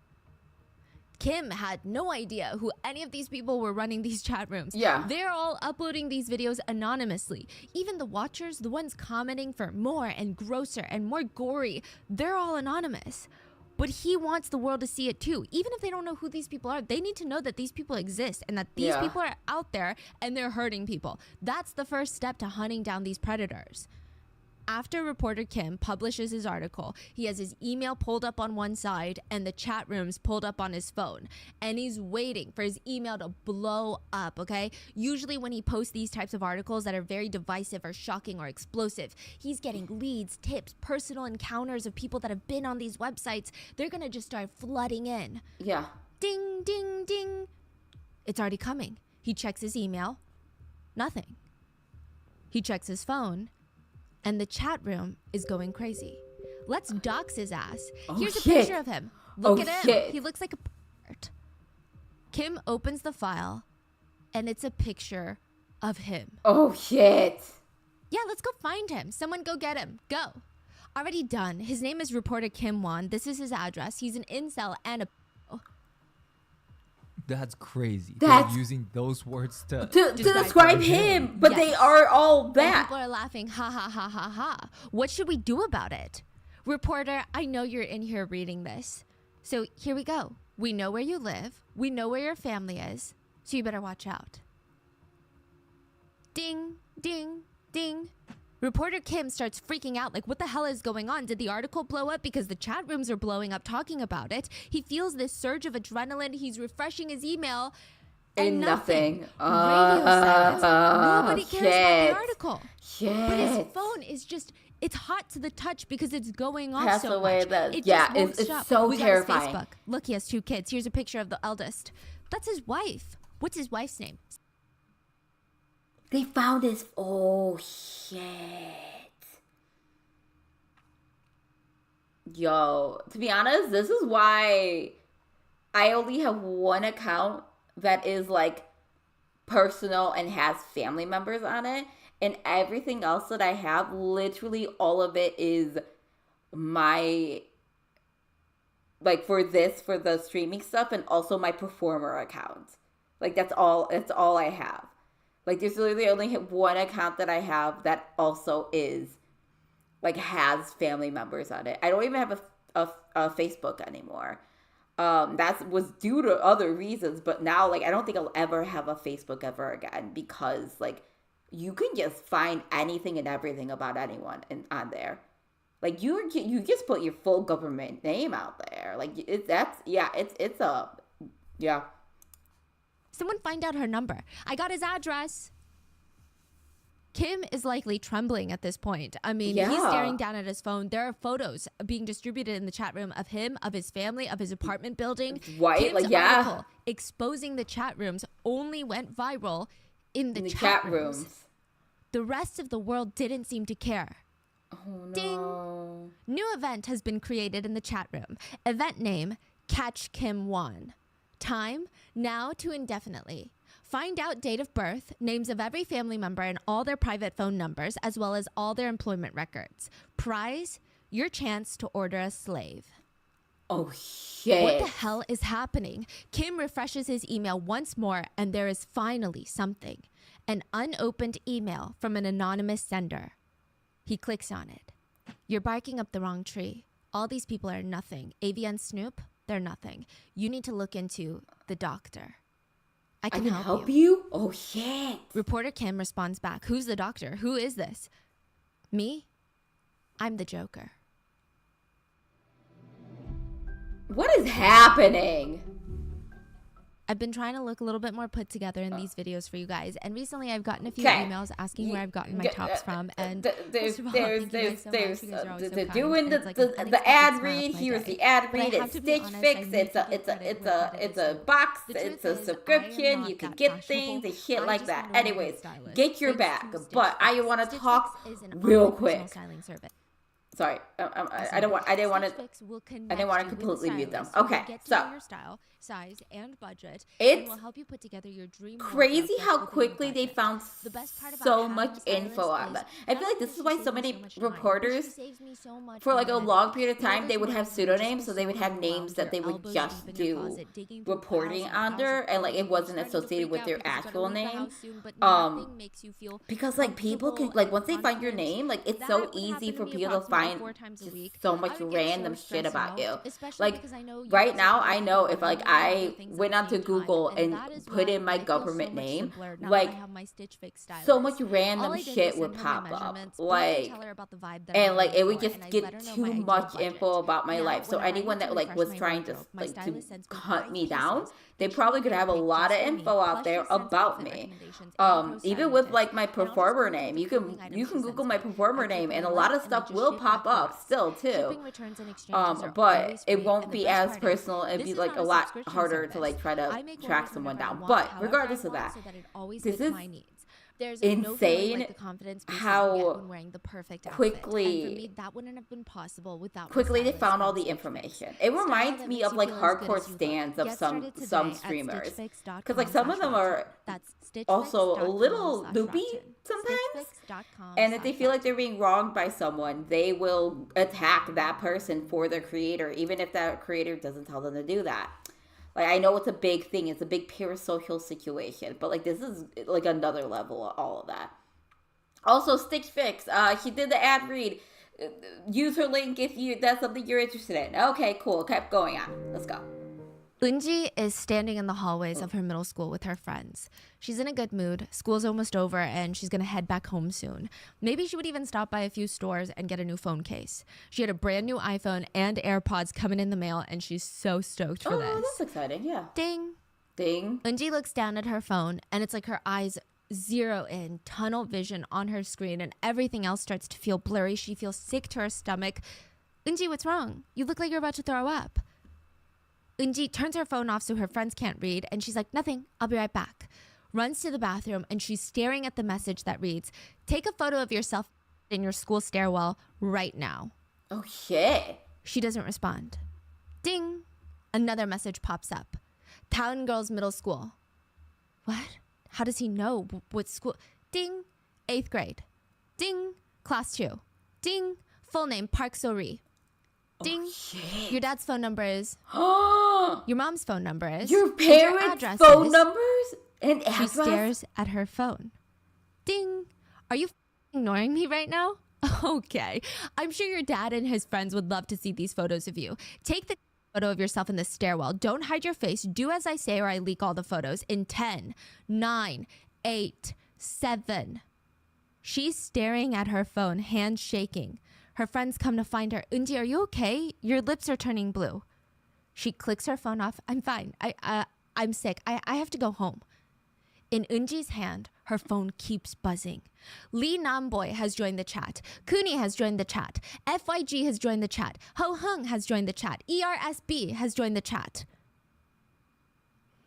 Kim had no idea who any of these people were running these chat rooms. Yeah. They're all uploading these videos anonymously. Even the watchers, the ones commenting for more and grosser and more gory, they're all anonymous. But he wants the world to see it too. Even if they don't know who these people are, they need to know that these people exist and that these people are out there and they're hurting people. That's the first step to hunting down these predators. After reporter Kim publishes his article, he has his email pulled up on one side and the chat rooms pulled up on his phone. And he's waiting for his email to blow up, okay? Usually when he posts these types of articles that are very divisive or shocking or explosive, he's getting leads, tips, personal encounters of people that have been on these websites. They're gonna just start flooding in. Yeah. Ding, ding, ding. It's already coming. He checks his email. Nothing. He checks his phone. And the chat room is going crazy. Let's dox his ass. Here's a picture of him. Look at him. Shit. He looks like a pervert. Kim opens the file, and it's a picture of him. Oh, shit. Yeah, let's go find him. Someone go get him. Go. Already done. His name is reporter Kim Won. This is his address. He's an incel and a... That's crazy. That's They're using those words to describe him, but Yes. they are all And that. people are laughing, ha ha ha ha ha. What should we do about it? Reporter, I know you're in here reading this. So here we go. We know where you live. We know where your family is. So you better watch out. Ding, ding, ding. Reporter Kim starts freaking out like, what the hell is going on? Did the article blow up? Because the chat rooms are blowing up talking about it. He feels this surge of adrenaline. He's refreshing his email. And nothing. Radio silence. Nobody cares about the article. Shit. But his phone is just, it's hot to the touch because it's going off Pass so away much. the- It yeah, just won't it's stop. so We terrifying. got his Facebook. Look, he has 2 kids. Here's a picture of the eldest. That's his wife. What's his wife's name? They found his... Oh, shit. Yo, to be honest, this is why I only have one account that is, like, personal and has family members on it. And everything else that I have, literally all of it is my... Like, for the streaming stuff, and also my performer account. Like, that's all I have. Like, there's literally only one account that I have that also is, like, has family members on it. I don't even have a Facebook anymore. That was due to other reasons, but now, like, I don't think I'll ever have a Facebook ever again, because, like, you can just find anything and everything about anyone on there. Like, you just put your full government name out there. Like, yeah. Someone find out her number. I got his address. Kim is likely trembling at this point. I mean, he's staring down at his phone. There are photos being distributed in the chat room of him, of his family, of his apartment building. Kim's article exposing the chat rooms only went viral in the chat rooms. The rest of the world didn't seem to care. Oh, no. Ding. New event has been created in the chat room. Event name, Catch Kim Won. Time, now to indefinitely. Find out date of birth, names of every family member and all their private phone numbers, as well as all their employment records. Prize, your chance to order a slave. Oh, shit. What the hell is happening? Kim refreshes his email once more, and there is finally something. An unopened email from an anonymous sender. He clicks on it. You're barking up the wrong tree. All these people are nothing. AVN Snoop, they're nothing. You need to look into the doctor. I can help you. Oh, shit. Reporter Kim responds back. Who's the doctor? Who is this? Me? I'm the Joker. What is happening? I've been trying to look a little bit more put together in these videos for you guys, and recently I've gotten a few emails asking where I've gotten my tops from, and there's they're doing the ad read. Here's the ad read. It's Stitch Fix. It's a box. It's a subscription. You can get things and shit like that. Anyways, get your back. But I want to talk real quick. Sorry, I didn't want to completely mute them. Okay, so your style, size, and budget. It's will help you put together your dream crazy how quickly they found so much info on that. I feel like this is why so many reporters, for like a long period of time, they would have pseudonames, so they would have names that they would just do reporting under, and like it wasn't associated with their actual name. Because like people can, like, once they find your name, like it's so easy for people to find find 4 times a just week, so I much would get random so shit stressed about you. out, especially Like because I know you right guys now, are I both know working if like and doing other I things at went the onto same time, Google and and that is put why in my I feel so government much name, simpler now that I like have my Stitch Fix so much stylist. All random I did was shit would send her my pop up. measurements, briefly Like, tell her about the vibe that I'm and like going it would for, just and I let her get know too my ideal much budget. info about my Now, life. So whenever I anyone need to that like refresh was my trying to wardrobe, my like to stylist sends me hunt 5 me down, pieces. they Then she probably will could make have a pick lot of just for me. info out Plus, she there sends about outfit me. recommendations and pro Even styling with tips. like my And I'll just performer look at name, the you clothing can items she Google sends my me. performer I click name, what and I a lot like, of and I stuff just will ship back pop the up rest. still too. Shipping, returns, and exchanges are But always it free, won't and the be best as part is, personal. It'd this be is like not a a lot subscription harder to service. like try to I make track orders someone whenever I down. want, But however I regardless of want, that, so that it always this fits is my needs. There's no feeling insane like the confidence boost that you get how when wearing the perfect outfit. And for me, quickly that wouldn't have been possible without my quickly they stylist found all from the Stitch Fix. information. It Style reminds that me makes of you like feel as good hardcore as you look. stands of Get some started today at streamers. Because like some of them stitchfix.com/rotten. are That's also a little loopy stitchfix.com/rotten. sometimes. And if they feel like they're Stitchfix.com/rotten. being wronged by someone, they will attack that person for their creator, even if that creator doesn't tell them to do that. Like, I know it's a big thing, it's a big parasocial situation, but like this is like another level of all of that. Also, Stitch Fix, she did the ad read. Use her link if that's something you're interested in. Okay, cool. Kept going on. Let's go. Eunji is standing in the hallways of her middle school with her friends. She's in a good mood. School's almost over and she's gonna head back home soon. Maybe she would even stop by a few stores and get a new phone case. She had a brand new iPhone and AirPods coming in the mail and she's so stoked for this. Oh, that's exciting. Yeah. Ding. Ding. Eunji looks down at her phone and it's like her eyes zero in, tunnel vision on her screen, and everything else starts to feel blurry. She feels sick to her stomach. Eunji, what's wrong? You look like you're about to throw up. Eunji turns her phone off so her friends can't read, and she's like, nothing, I'll be right back. Runs to the bathroom, and she's staring at the message that reads, take a photo of yourself in your school stairwell right now. Oh, shit. She doesn't respond. Ding. Another message pops up. Town Girls Middle School. What? How does he know what school? Ding. 8th grade. Ding. Class 2. Ding. Full name, Park So-ri. Ding. Oh, shit. Your dad's phone number is. Your mom's phone number is. Your and parents' address phone is. numbers and address? She stares at her phone. Ding. Are you ignoring me right now? Okay. I'm sure your dad and his friends would love to see these photos of you. Take the photo of yourself in the stairwell. Don't hide your face. Do as I say or I leak all the photos in 10, 9, 8, 7. She's staring at her phone, hands shaking. Her friends come to find her. Eunji, are you okay? Your lips are turning blue. She clicks her phone off. I'm fine. I'm sick. I have to go home. In Eunji's hand, her phone keeps buzzing. Lee Namboy has joined the chat. Kuni has joined the chat. FYG has joined the chat. Ho Hung has joined the chat. ERSB has joined the chat.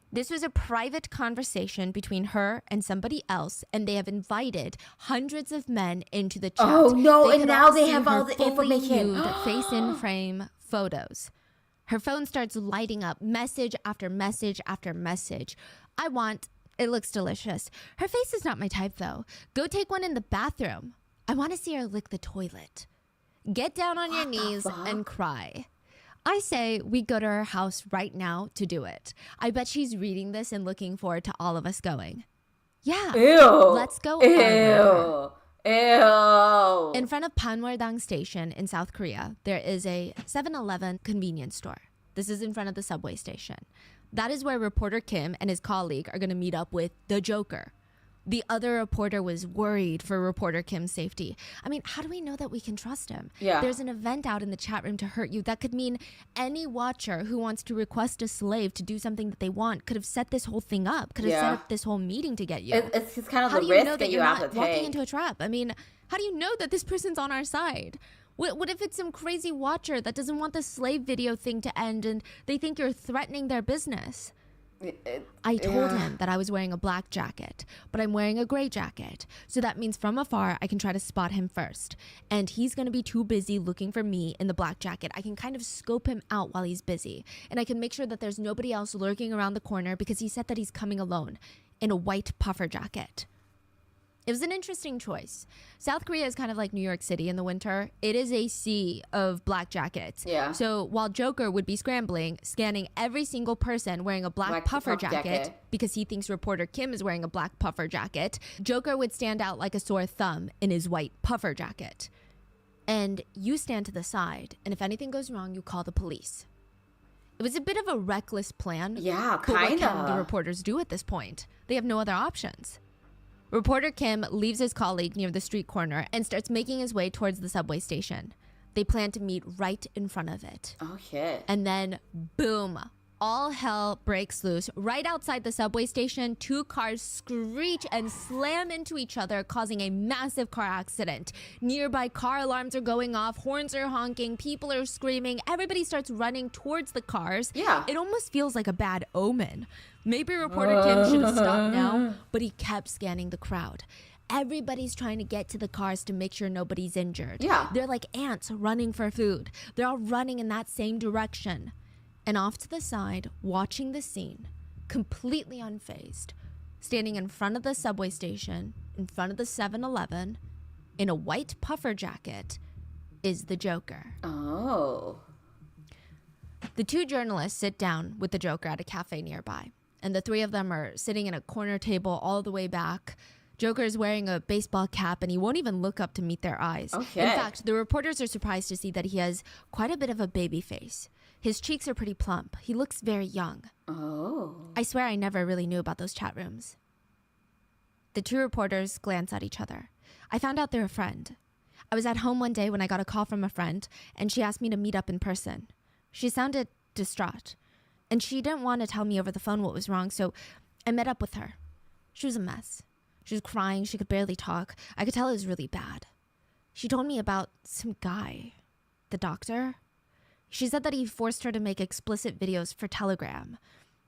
This was a private conversation between her and somebody else, and they have invited hundreds of men into the chat. Oh, no, and could now all they see have her all the fully information. nude, face-in-frame photos. Her phone starts lighting up, message after message after message. I want... It looks delicious. Her face is not my type, though. Go take one in the bathroom. I want to see her lick the toilet. Get down on your knees and cry. I say we go to her house right now to do it. I bet she's reading this and looking forward to all of us going. Yeah. Ew. Let's go hard with her. Ew. In front of Panwardang Station in South Korea, there is a 7-Eleven convenience store. This is in front of the subway station. That is where reporter Kim and his colleague are going to meet up with the Joker. The other reporter was worried for reporter Kim's safety. I mean, how do we know that we can trust him? Yeah. There's an event out in the chat room to hurt you. That could mean any watcher who wants to request a slave to do something that they want could have set this whole thing up, could have set up this whole meeting to get you. It's just kind of How the do you know risk that that you're you have not to walking take. into a trap? I mean, how do you know that this person's on our side? What if it's some crazy watcher that doesn't want the slave video thing to end and they think you're threatening their business? I told him that I was wearing a black jacket, but I'm wearing a gray jacket. So that means from afar, I can try to spot him first. And he's going to be too busy looking for me in the black jacket. I can kind of scope him out while he's busy. And I can make sure that there's nobody else lurking around the corner because he said that he's coming alone in a white puffer jacket. It was an interesting choice. South Korea is kind of like New York City in the winter. It is a sea of black jackets. Yeah. So while Joker would be scrambling, scanning every single person wearing a black puffer jacket because he thinks reporter Kim is wearing a black puffer jacket, Joker would stand out like a sore thumb in his white puffer jacket. and you stand to the side, and if anything goes wrong, you call the police. It was a bit of a reckless plan. Yeah, But what can the kinda. reporters do at this point? They have no other options. Reporter Kim leaves his colleague near the street corner and starts making his way towards the subway station. They plan to meet right in front of it. Oh, shit. And then, boom, all hell breaks loose. Right outside the subway station, two cars screech and slam into each other, causing a massive car accident. Nearby car alarms are going off, horns are honking, people are screaming, everybody starts running towards the cars. Yeah. It almost feels like a bad omen. Maybe reporter Kim should have stopped now, but he kept scanning the crowd. Everybody's trying to get to the cars to make sure nobody's injured. Yeah. They're like ants running for food. They're all running in that same direction. And off to the side, watching the scene, completely unfazed, standing in front of the subway station, in front of the 7-Eleven, in a white puffer jacket, is the Joker. Oh. The two journalists sit down with the Joker at a cafe nearby, and the three of them are sitting in a corner table all the way back. Joker is wearing a baseball cap, and he won't even look up to meet their eyes. Okay. In fact, the reporters are surprised to see that he has quite a bit of a baby face. His cheeks are pretty plump. He looks very young. Oh. I swear I never really knew about those chat rooms. The two reporters glance at each other. I found out they're a friend. I was at home one day when I got a call from a friend, and she asked me to meet up in person. She sounded distraught, and she didn't want to tell me over the phone what was wrong, so I met up with her. She was a mess. She was crying. She could barely talk. I could tell it was really bad. She told me about some guy, the doctor. She said that he forced her to make explicit videos for Telegram.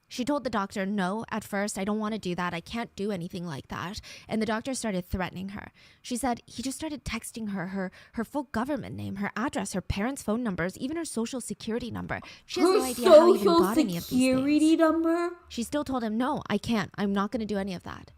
She told the doctor, no, at first, I don't want to do that. I can't do anything like that. And the doctor started threatening her. She said he just started texting her full government name, her address, her parents' phone numbers, even her social security number. She has no idea how he even got any of these security things. number? She still told him, no, I can't. I'm not going to do any of that.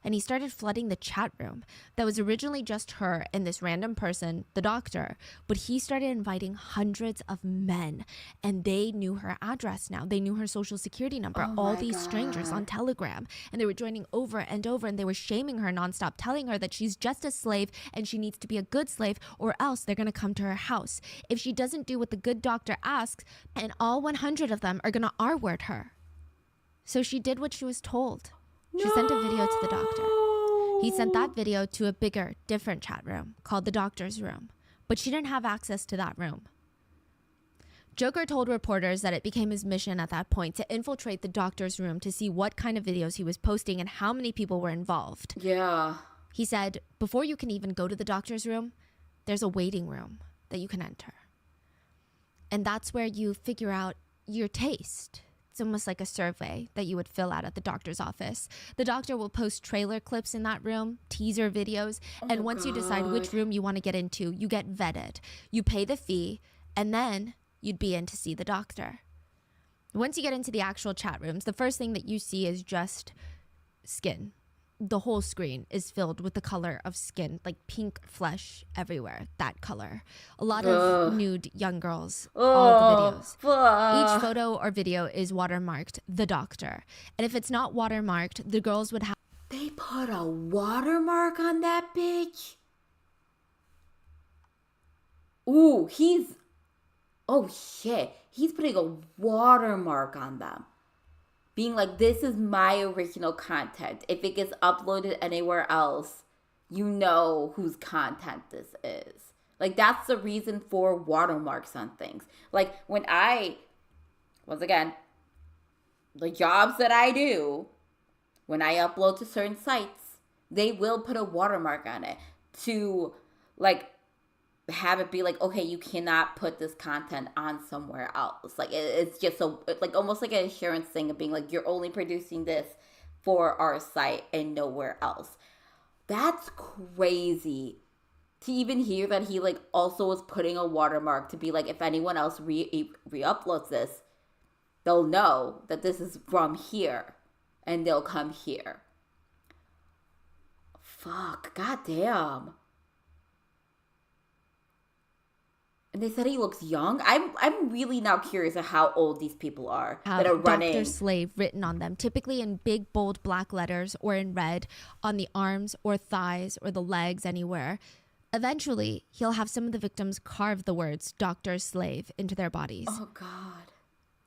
And he started flooding the chat room that was originally just her and this random person, the doctor. But he started inviting hundreds of men, and they knew her address now. They knew her social security number, all these strangers on Telegram. And they were joining over and over, and they were shaming her nonstop, telling her that she's just a slave and she needs to be a good slave, or else they're going to come to her house. If she doesn't do what the good doctor asks, and all 100 of them are going to R-word her. So she did what she was told. She sent a video to the doctor. He sent that video to a bigger, different chat room called the doctor's room, but she didn't have access to that room. Joker told reporters that it became his mission at that point to infiltrate the doctor's room to see what kind of videos he was posting and how many people were involved. Yeah. He said, before you can even go to the doctor's room, there's a waiting room that you can enter. And that's where you figure out your taste. It's almost like a survey that you would fill out at the doctor's office. The doctor will post trailer clips in that room, teaser videos, and once you decide which room you want to get into, you get vetted. You pay the fee, and then you'd be in to see the doctor. Once you get into the actual chat rooms, the first thing that you see is just skin. The whole screen is filled with the color of skin, like pink flesh everywhere, that color. A lot of nude young girls, all of the videos. Each photo or video is watermarked the doctor. And if it's not watermarked, the girls would have... They put a watermark on that bitch? Ooh, oh shit. He's putting a watermark on them. Being like, this is my original content. If it gets uploaded anywhere else, you know whose content this is. Like, that's the reason for watermarks on things. Like, when once again, the jobs that I do, when I upload to certain sites, they will put a watermark on it to, like, have it be like, okay, you cannot put this content on somewhere else. Like, it's just like almost like an insurance thing of being like, you're only producing this for our site and nowhere else. That's crazy to even hear that he like also was putting a watermark to be like, if anyone else re-uploads this, they'll know that this is from here and they'll come here. Fuck, goddamn. And they said he looks young. I'm really now curious of how old these people are that are running. Dr. Slave written on them, typically in big, bold black letters or in red on the arms or thighs or the legs anywhere. Eventually, he'll have some of the victims carve the words "doctor slave" into their bodies. Oh, God.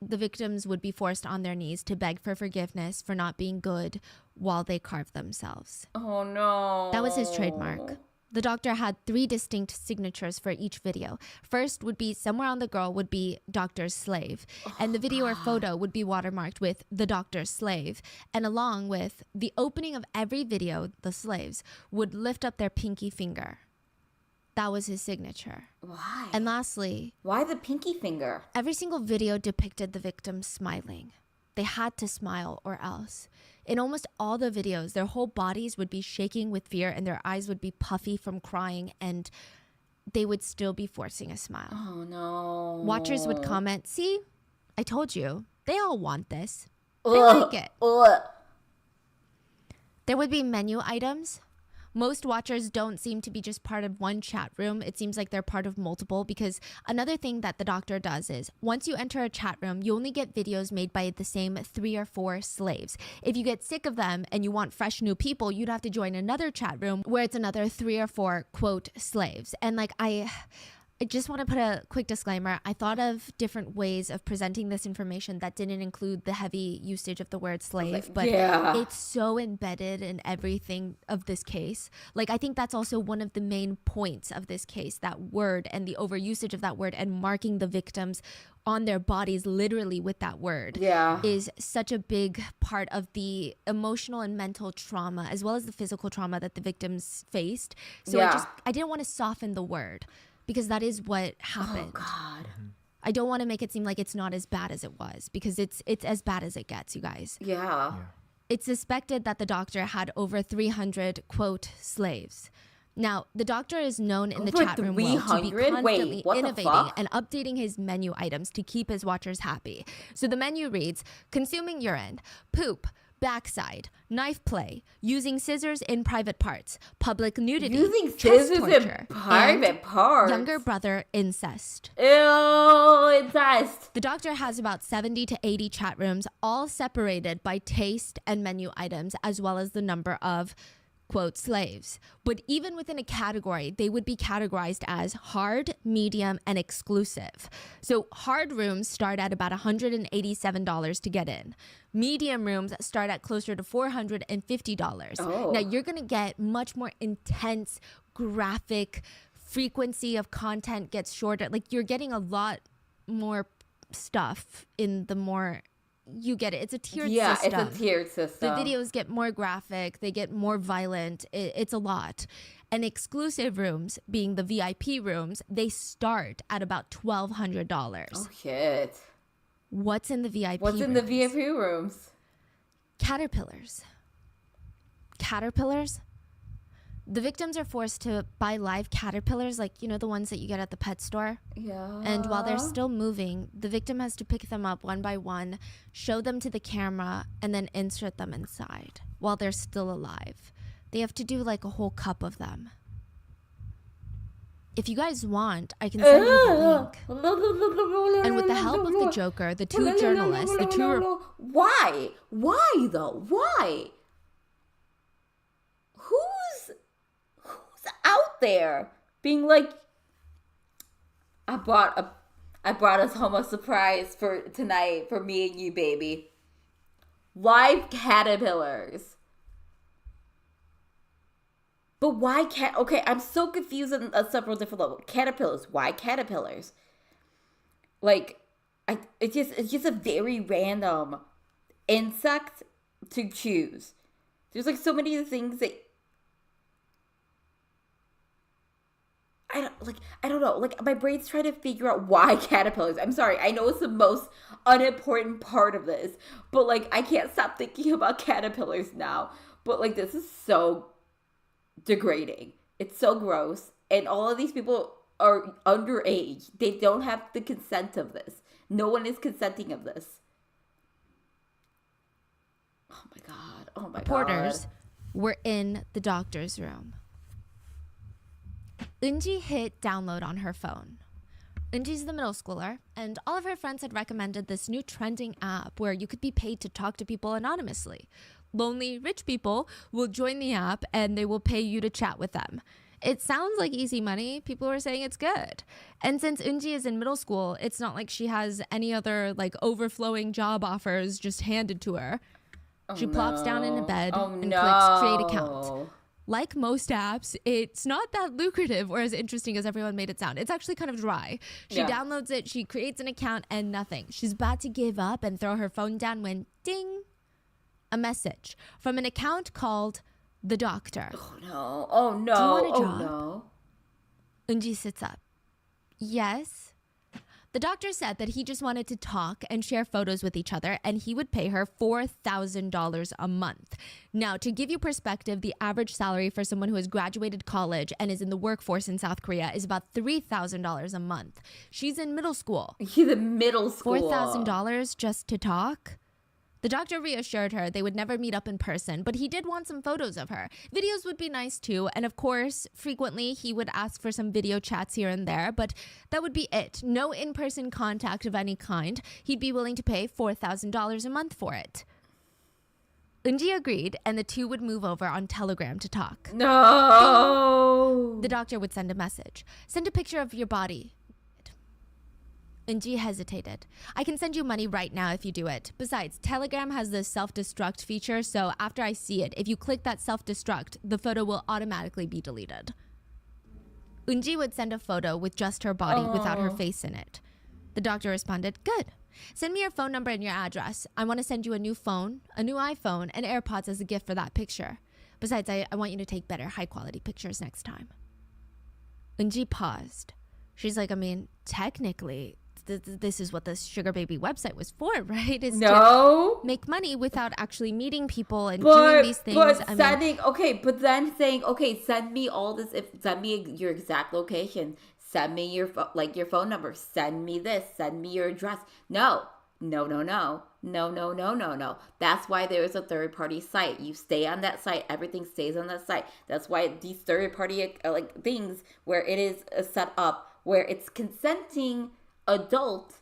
The victims would be forced on their knees to beg for forgiveness for not being good while they carved themselves. Oh, no. That was his trademark. The doctor had 3 distinct signatures for each video. First would be somewhere on the girl would be "doctor's slave." And the video or photo would be watermarked with "the doctor's slave." And along with the opening of every video, the slaves would lift up their pinky finger. That was his signature. Why? And lastly, Why the pinky finger? every single video depicted the victim smiling. They had to smile or else. In almost all the videos, their whole bodies would be shaking with fear and their eyes would be puffy from crying, and they would still be forcing a smile. Oh, no. Watchers would comment, "See, I told you, they all want this. They Ugh. like it." Ugh. There would be menu items. Most watchers don't seem to be just part of one chat room. It seems like they're part of multiple, because another thing that the doctor does is once you enter a chat room, you only get videos made by the same 3 or 4 slaves. If you get sick of them and you want fresh new people, you'd have to join another chat room where it's another 3 or 4 quote slaves. And like I just want to put a quick disclaimer. I thought of different ways of presenting this information that didn't include the heavy usage of the word slave, but Yeah. it's so embedded in everything of this case. Like, I think that's also one of the main points of this case, that word and the overusage of that word and marking the victims on their bodies literally with that word Yeah. is such a big part of the emotional and mental trauma as well as the physical trauma that the victims faced. So Yeah. I didn't want to soften the word, because that is what happened. Oh, God. I don't want to make it seem like it's not as bad as it was, because it's as bad as it gets, you guys. Yeah. It's suspected that the doctor had over 300, quote, slaves. Now, the doctor is known in the Over chat room world to be 300? Wait, constantly what the innovating fuck? and updating his menu items to keep his watchers happy. So the menu reads: consuming urine, poop, backside, knife play, using scissors in private parts, public nudity, Using chest scissors torture, in private and parts. younger brother incest. Ew, incest. The doctor has about 70 to 80 chat rooms, all separated by taste and menu items, as well as the number of, quote, slaves. But even within a category, they would be categorized as hard, medium, and exclusive. So hard rooms start at about $187 to get in. Medium rooms start at closer to $450. Oh. Now you're going to get much more intense, graphic, frequency of content gets shorter. Like, you're getting a lot more stuff in the more you get it. It's a tiered system. It's a tiered system. The videos get more graphic, they get more violent. It's a lot. And exclusive rooms, being the VIP rooms, they start at about $1,200. Oh, shit. What's in the VIP What's in the rooms? VIP rooms? Caterpillars. Caterpillars? The victims are forced to buy live caterpillars, like, you know, the ones that you get at the pet store. Yeah. And while they're still moving, the victim has to pick them up one by one, show them to the camera, and then insert them inside while they're still alive. They have to do like a whole cup of them. If you guys want, I can send you the link. And with the help of the Joker, the 2 journalists, the 2... Why? Why, though? Why? Who's out there being like, I brought us home a surprise for tonight for me and you, baby. Live caterpillars. But why okay, I'm so confused on several different levels. Caterpillars. Why caterpillars? Like, it's just a very random insect to choose. There's like so many things that I don't know. Like, my brain's trying to figure out why caterpillars. I'm sorry. I know it's the most unimportant part of this, but like, I can't stop thinking about caterpillars now. But like, this is so degrading. It's so gross. And all of these people are underage. They don't have the consent of this. No one is consenting of this. Oh my God. Oh my God. Reporters were in the doctor's room. Unji hit download on her phone. Unji's the middle schooler, and all of her friends had recommended this new trending app where you could be paid to talk to people anonymously. Lonely rich people will join the app and they will pay you to chat with them. It sounds like easy money. People were saying it's good. And since Eunji is in middle school, it's not like she has any other like overflowing job offers just handed to her. She plops down in a bed and clicks create account. Like most apps, it's not that lucrative or as interesting as everyone made it sound. It's actually kind of dry. She downloads it, she creates an account, and nothing. She's about to give up and throw her phone down when ding, a message from an account called The Doctor. Oh no. Oh no. Do you want a job? Oh no. Eunji sits up. Yes. The doctor said that he just wanted to talk and share photos with each other, and he would pay her $4,000 a month. Now, to give you perspective, the average salary for someone who has graduated college and is in the workforce in South Korea is about $3,000 a month. She's in middle school. He's in middle school. $4,000 just to talk? The doctor reassured her they would never meet up in person, but he did want some photos of her. Videos would be nice too, and of course, frequently he would ask for some video chats here and there, but that would be it. No in-person contact of any kind. He'd be willing to pay $4,000 a month for it. Eunji agreed, and the two would move over on Telegram to talk. No! The doctor would send a message. Send a picture of your body. Eunji hesitated. I can send you money right now if you do it. Besides, Telegram has this self-destruct feature, so after I see it, if you click that self-destruct, the photo will automatically be deleted. Eunji would send a photo with just her body without her face in it. The doctor responded, good. Send me your phone number and your address. I want to send you a new phone, a new iPhone, and AirPods as a gift for that picture. Besides, I want you to take better, high-quality pictures next time. Eunji paused. She's like, I mean, technically, this is what the Sugar Baby website was for, right? Is to make money without actually meeting people and doing these things. But then saying, okay, send me all this. Send me your exact location. Send me your phone number. Send me this. Send me your address. No. That's why there is a third-party site. You stay on that site. Everything stays on that site. That's why these third-party things where it is set up where it's consenting adult,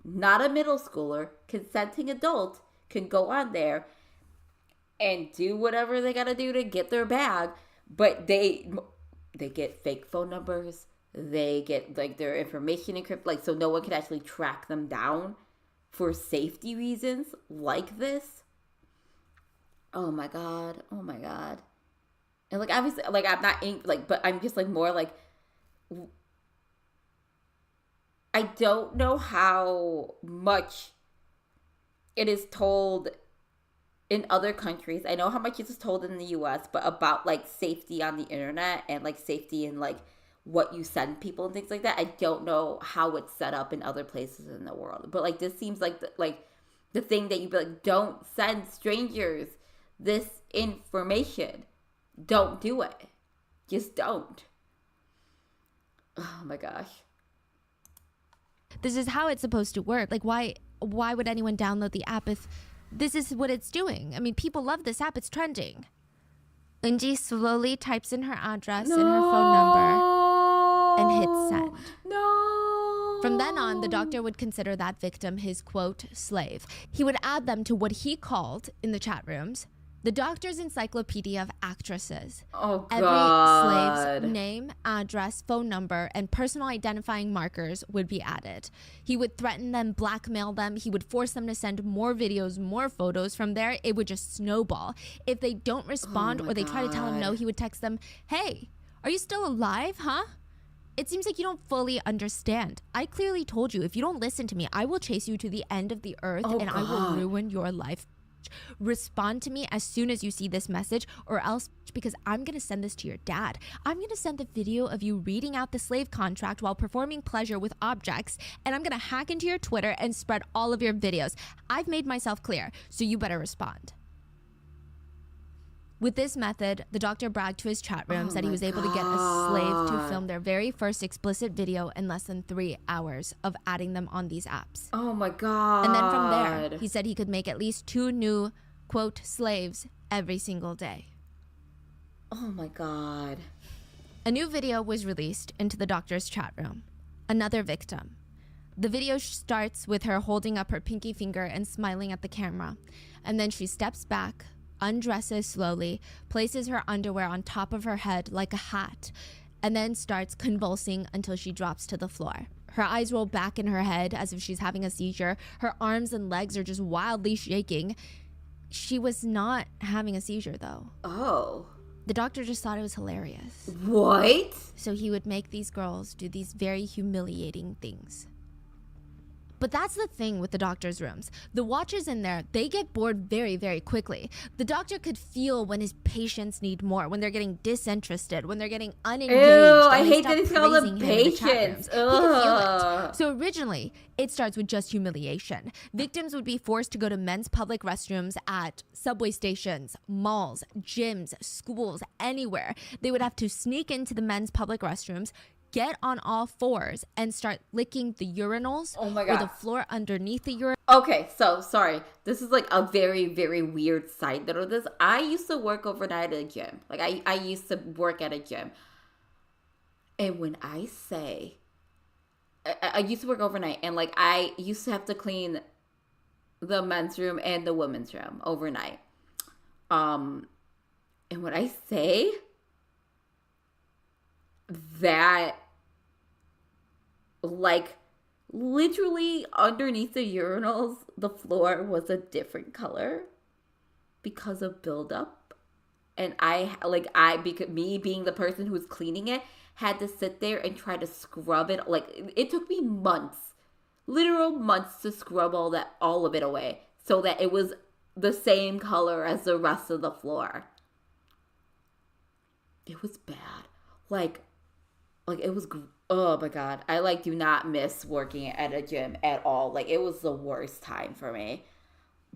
not a middle schooler, consenting adult can go on there and do whatever they gotta do to get their bag, but they get fake phone numbers, they get their information encrypted, so no one can actually track them down for safety reasons like this. Oh my god. And obviously I'm not but I'm just more I don't know how much it is told in other countries. I know how much it is told in the US, but about safety on the internet and safety in what you send people and things like that. I don't know how it's set up in other places in the world. But this seems like the thing that you'd be don't send strangers this information. Don't do it. Just don't. Oh my gosh. This is how it's supposed to work. Why would anyone download the app if this is what it's doing? I mean, people love this app. It's trending. Eunji slowly types in her address and her phone number and hits send. No. From then on, the doctor would consider that victim his, quote, slave. He would add them to what he called, in the chat rooms, the doctor's encyclopedia of actresses. Oh, God. Every slave's name, address, phone number, and personal identifying markers would be added. He would threaten them, blackmail them. He would force them to send more videos, more photos. From there, it would just snowball. If they don't respond or they try to tell him no, he would text them, hey, are you still alive, huh? It seems like you don't fully understand. I clearly told you, if you don't listen to me, I will chase you to the end of the earth and I will ruin your life. Respond to me as soon as you see this message, or else, because I'm going to send this to your dad. I'm going to send the video of you reading out the slave contract while performing pleasure with objects, and I'm going to hack into your Twitter and spread all of your videos. I've made myself clear, so you better respond. With this method, the doctor bragged to his chat rooms that he was able to get a slave to film their very first explicit video in less than 3 hours of adding them on these apps. Oh my God. And then from there, he said he could make at least 2 new, quote, slaves every single day. Oh my God. A new video was released into the doctor's chat room. Another victim. The video starts with her holding up her pinky finger and smiling at the camera. And then she steps back, undresses slowly, places her underwear on top of her head like a hat, and then starts convulsing until she drops to the floor. Her eyes roll back in her head as if she's having a seizure. Her arms and legs are just wildly shaking. She was not having a seizure, though. Oh. The doctor just thought it was hilarious. What? So he would make these girls do these very humiliating things. But that's the thing with the doctor's rooms. The watchers in there, they get bored very, very quickly. The doctor could feel when his patients need more, when they're getting disinterested, when they're getting unengaged. Ew, I hate that it's called the patients. He could feel it. So originally, it starts with just humiliation. Victims would be forced to go to men's public restrooms at subway stations, malls, gyms, schools, anywhere. They would have to sneak into the men's public restrooms, get on all fours, and start licking the urinals or the floor underneath the urinal. Okay, so sorry. This is like a very, very weird side note of this. I used to work overnight at a gym. Like I used to work at a gym. And when I say I used to work overnight, and like I used to have to clean the men's room and the women's room overnight. And when I say that, like, literally underneath the urinals, the floor was a different color because of buildup. And because me being the person who was cleaning it, had to sit there and try to scrub it. Like, it took me months, literal months, to scrub all of it away so that it was the same color as the rest of the floor. It was bad. Like it was, oh my God. I do not miss working at a gym at all. Like, it was the worst time for me.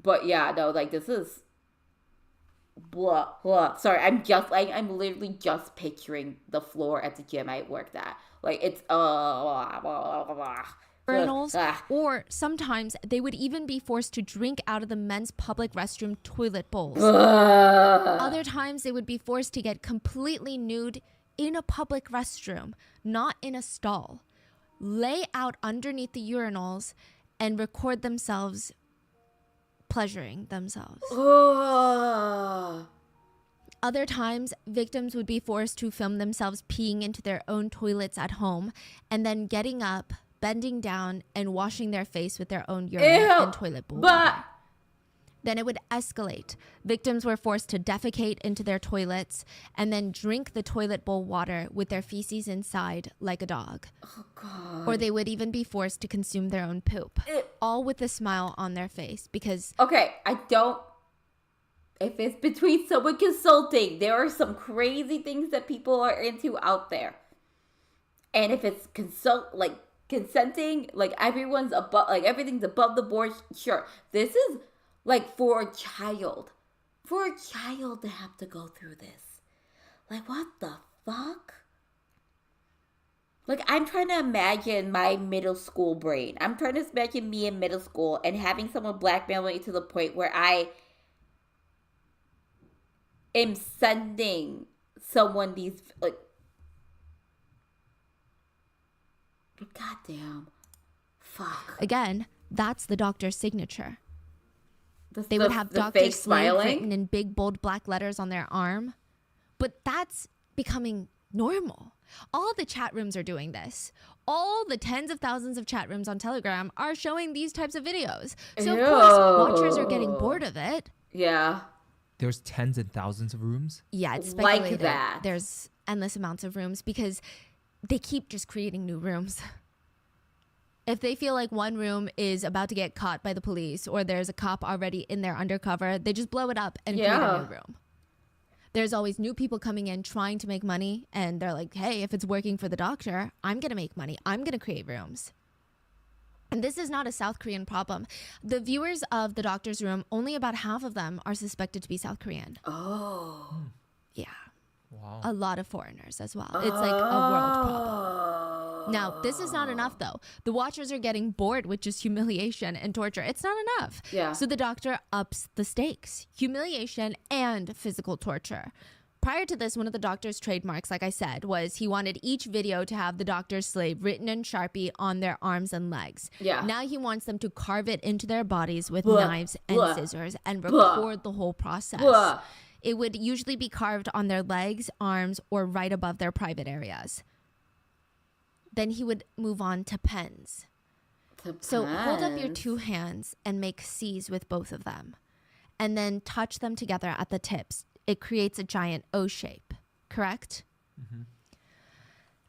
But yeah, no, like, this is blah, blah. Sorry, I'm literally just picturing the floor at the gym I worked at. Like, it's, blah, blah, blah, blah. Urinals, or sometimes they would even be forced to drink out of the men's public restroom toilet bowls. Other times they would be forced to get completely nude in a public restroom, not in a stall, lay out underneath the urinals, and record themselves pleasuring themselves. Other times, victims would be forced to film themselves peeing into their own toilets at home and then getting up, bending down, and washing their face with their own urine and toilet bowl water. Then it would escalate. Victims were forced to defecate into their toilets and then drink the toilet bowl water with their feces inside like a dog. Oh, God. Or they would even be forced to consume their own poop. All with a smile on their face because... Okay, if it's between someone consulting, there are some crazy things that people are into out there. And if it's consenting, like everyone's above, like everything's above the board, sure. This is... like, for a child to have to go through this. Like, what the fuck? Like, I'm trying to imagine my middle school brain. I'm trying to imagine me in middle school and having someone blackmail me to the point where I am sending someone these, like, goddamn. Fuck. Again, that's the doctor's signature. They would have Dr. Slave written in big, bold black letters on their arm. But that's becoming normal. All the chat rooms are doing this. All the tens of thousands of chat rooms on Telegram are showing these types of videos. So, of course, watchers are getting bored of it. Yeah. There's tens and thousands of rooms? Yeah, it's speculated. Like that. There's endless amounts of rooms because they keep just creating new rooms. If they feel like one room is about to get caught by the police or there's a cop already in there undercover, they just blow it up and create a new room. There's always new people coming in trying to make money, and they're like, hey, if it's working for the doctor, I'm going to make money. I'm going to create rooms. And this is not a South Korean problem. The viewers of the doctor's room, only about half of them are suspected to be South Korean. Oh. Yeah. Wow. A lot of foreigners as well. It's like a world problem. Now, this is not enough, though. The watchers are getting bored with just humiliation and torture. It's not enough. Yeah. So the doctor ups the stakes. Humiliation and physical torture. Prior to this, one of the doctor's trademarks, like I said, was he wanted each video to have the doctor's slave written in Sharpie on their arms and legs. Yeah. Now he wants them to carve it into their bodies with Blah, knives and blah, scissors and blah, record the whole process. blah. It would usually be carved on their legs, arms, or right above their private areas. Then he would move on to pens. So hold up your two hands and make C's with both of them. And then touch them together at the tips. It creates a giant O shape, correct? Mm-hmm.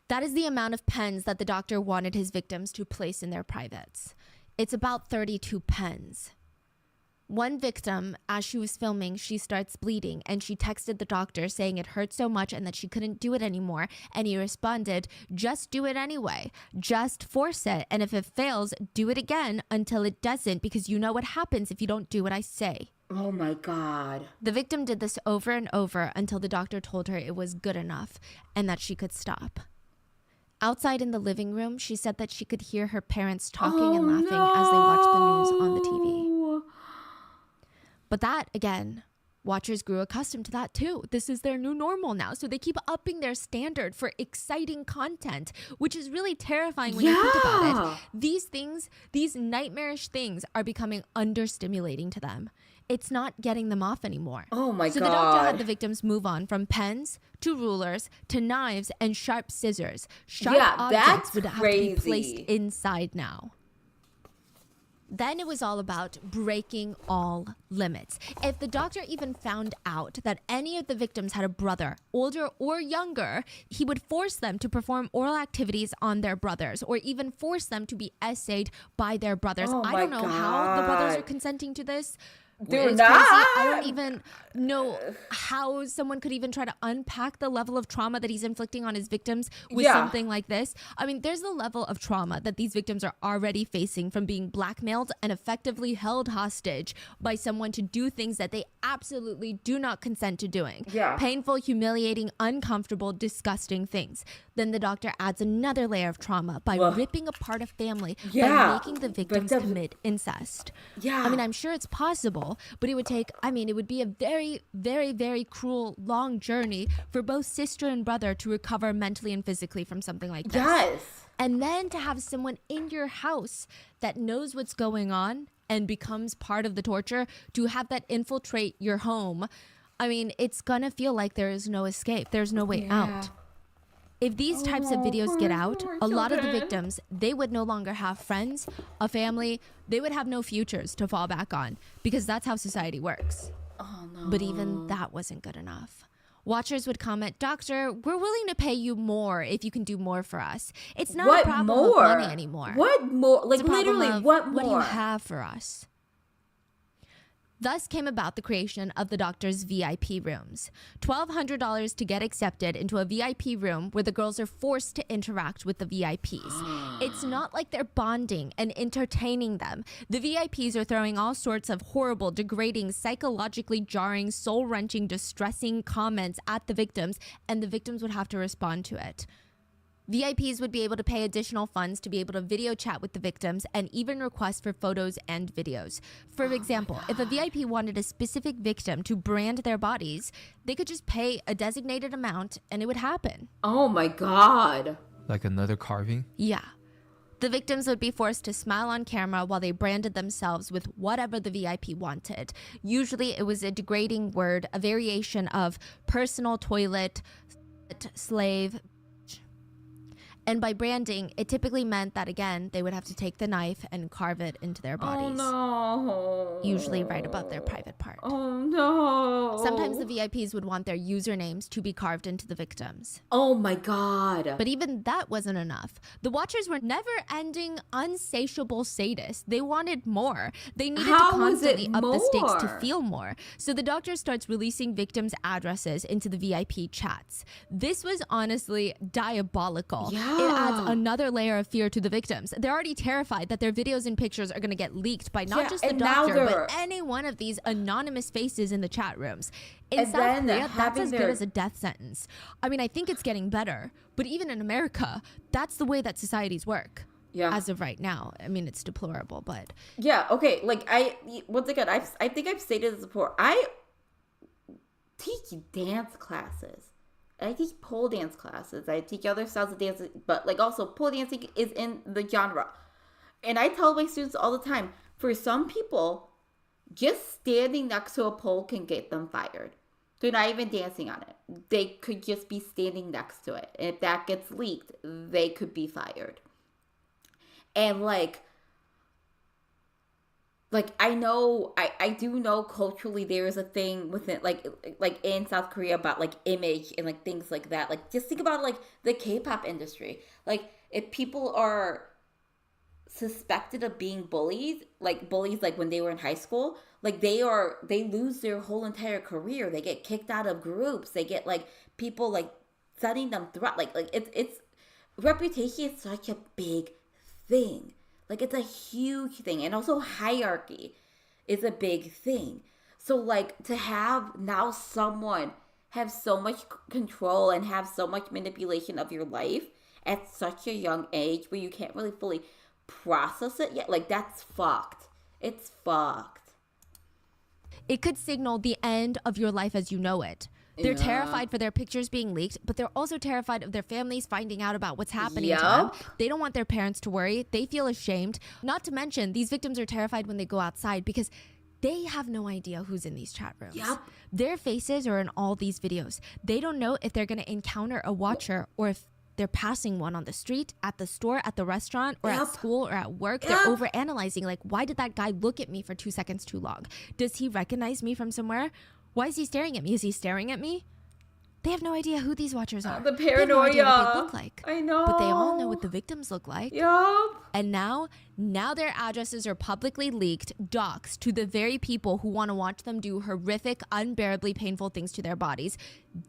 That is the amount of pens that the doctor wanted his victims to place in their privates. It's about 32 pens. One victim, as she was filming, she starts bleeding and she texted the doctor saying it hurt so much and that she couldn't do it anymore. And he responded, just do it anyway. Just force it. And if it fails, do it again until it doesn't, because you know what happens if you don't do what I say. Oh my God. The victim did this over and over until the doctor told her it was good enough and that she could stop. Outside in the living room, she said that she could hear her parents talking and laughing as they watched the news on the TV. But that, again, watchers grew accustomed to that too. This is their new normal now. So they keep upping their standard for exciting content, which is really terrifying when you think about it. These things, these nightmarish things are becoming understimulating to them. It's not getting them off anymore. Oh my God. So the doctor had the victims move on from pens to rulers to knives and sharp scissors. Sharp objects would have to be placed inside now. Then it was all about breaking all limits. If the doctor even found out that any of the victims had a brother, older or younger, he would force them to perform oral activities on their brothers or even force them to be essayed by their brothers. I don't know how the brothers are consenting to this. They're It's not. crazy. I don't even know how someone could even try to unpack the level of trauma that he's inflicting on his victims with something like this. I mean, there's the level of trauma that these victims are already facing from being blackmailed and effectively held hostage by someone to do things that they absolutely do not consent to doing. Yeah. Painful, humiliating, uncomfortable, disgusting things. Then the doctor adds another layer of trauma by ripping apart a family by making the victims commit incest. Yeah. I mean, I'm sure it's possible, but it would take, it would be a very, very, very cruel, long journey for both sister and brother to recover mentally and physically from something like this. Yes. And then to have someone in your house that knows what's going on and becomes part of the torture, to have that infiltrate your home. I mean, it's gonna feel like there is no escape. There's no way out. If these types of videos get out, a lot of the victims, they would no longer have friends, a family. They would have no futures to fall back on, because that's how society works. Oh, no. But even that wasn't good enough. Watchers would comment, "Doctor, we're willing to pay you more if you can do more for us. It's not a problem of money anymore. What more? Like, It's a problem literally, of, what more? What do you have for us?" Thus came about the creation of the doctor's VIP rooms. $1,200 to get accepted into a VIP room where the girls are forced to interact with the VIPs. It's not like they're bonding and entertaining them. The VIPs are throwing all sorts of horrible, degrading, psychologically jarring, soul-wrenching, distressing comments at the victims, and the victims would have to respond to it. VIPs would be able to pay additional funds to be able to video chat with the victims and even request for photos and videos. For example, if a VIP wanted a specific victim to brand their bodies, they could just pay a designated amount and it would happen. Oh my God. Like another carving? Yeah. The victims would be forced to smile on camera while they branded themselves with whatever the VIP wanted. Usually it was a degrading word, a variation of personal toilet, slave. And by branding, it typically meant that, again, they would have to take the knife and carve it into their bodies. Oh, no. Usually right above their private part. Oh, no. Sometimes the VIPs would want their usernames to be carved into the victims. Oh, my God. But even that wasn't enough. The watchers were never-ending, unsatiable sadists. They wanted more. They needed to constantly up the stakes to feel more. So the doctor starts releasing victims' addresses into the VIP chats. This was honestly diabolical. Yeah. It adds another layer of fear to the victims. They're already terrified that their videos and pictures are going to get leaked by not just the doctor, but any one of these anonymous faces in the chat rooms. In South Korea, that's as good as a death sentence. I mean, I think it's getting better, but even in America, that's the way that societies work. Yeah. As of right now. I mean, it's deplorable, but... Yeah, okay. Like, once again, I think I've stated this before. teach dance classes. I teach pole dance classes. I teach other styles of dance, but like also pole dancing is in the genre. And I tell my students all the time, for some people, just standing next to a pole can get them fired. They're not even dancing on it. They could just be standing next to it. And if that gets leaked, they could be fired. And I know I do know culturally there is a thing within like in South Korea about like image and like things like that. Like just think about like the K-pop industry. Like if people are suspected of being bullies like when they were in high school, like they lose their whole entire career. They get kicked out of groups. They get like people like setting them threat. Like it's reputation is such a big thing. Like it's a huge thing. And also hierarchy is a big thing. So like to have now someone have so much control and have so much manipulation of your life at such a young age where you can't really fully process it yet, like that's fucked. It's fucked. It could signal the end of your life as you know it. They're Yeah. terrified for their pictures being leaked, but they're also terrified of their families finding out about what's happening to Yup. them. They don't want their parents to worry. They feel ashamed. Not to mention, these victims are terrified when they go outside because they have no idea who's in these chat rooms. Yup. Their faces are in all these videos. They don't know if they're going to encounter a watcher or if they're passing one on the street, at the store, at the restaurant, or Yep. at school, or at work. Yep. They're overanalyzing. Like, why did that guy look at me for 2 seconds too long? Does he recognize me from somewhere? Why is he staring at me? Is he staring at me? They have no idea who these watchers are. The They have no idea what paranoia. they look like. I know. But they all know what the victims look like. Yup. And now their addresses are publicly leaked, doxed to the very people who want to watch them do horrific, unbearably painful things to their bodies.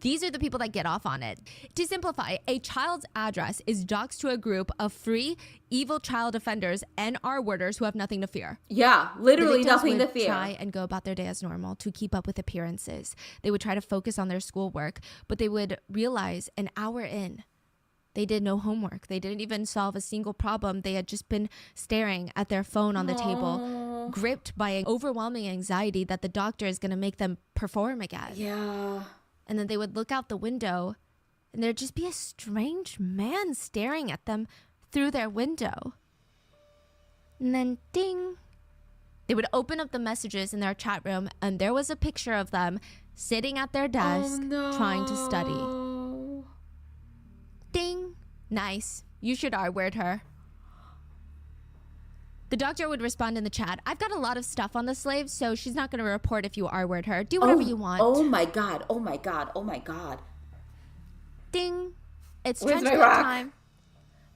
These are the people that get off on it. To simplify, a child's address is doxed to a group of free, evil child offenders and R-worders who have nothing to fear. Yeah, The literally victims nothing to would fear. try and go about their day as normal to keep up with appearances. They would try to focus on their schoolwork, but they would realize an hour in, they did no homework. They didn't even solve a single problem. They had just been staring at their phone on the table, gripped by an overwhelming anxiety that the doctor is going to make them perform again. Yeah. And then they would look out the window and there'd just be a strange man staring at them through their window. And then ding. They would open up the messages in their chat room and there was a picture of them sitting at their desk trying to study. Ding. Nice. You should R-word her. The doctor would respond in the chat, I've got a lot of stuff on the slave, so she's not going to report if you R-word her. Do whatever you want. Oh my god. Oh my god. Oh my god. Ding. It's Where's trench my coat rock? time.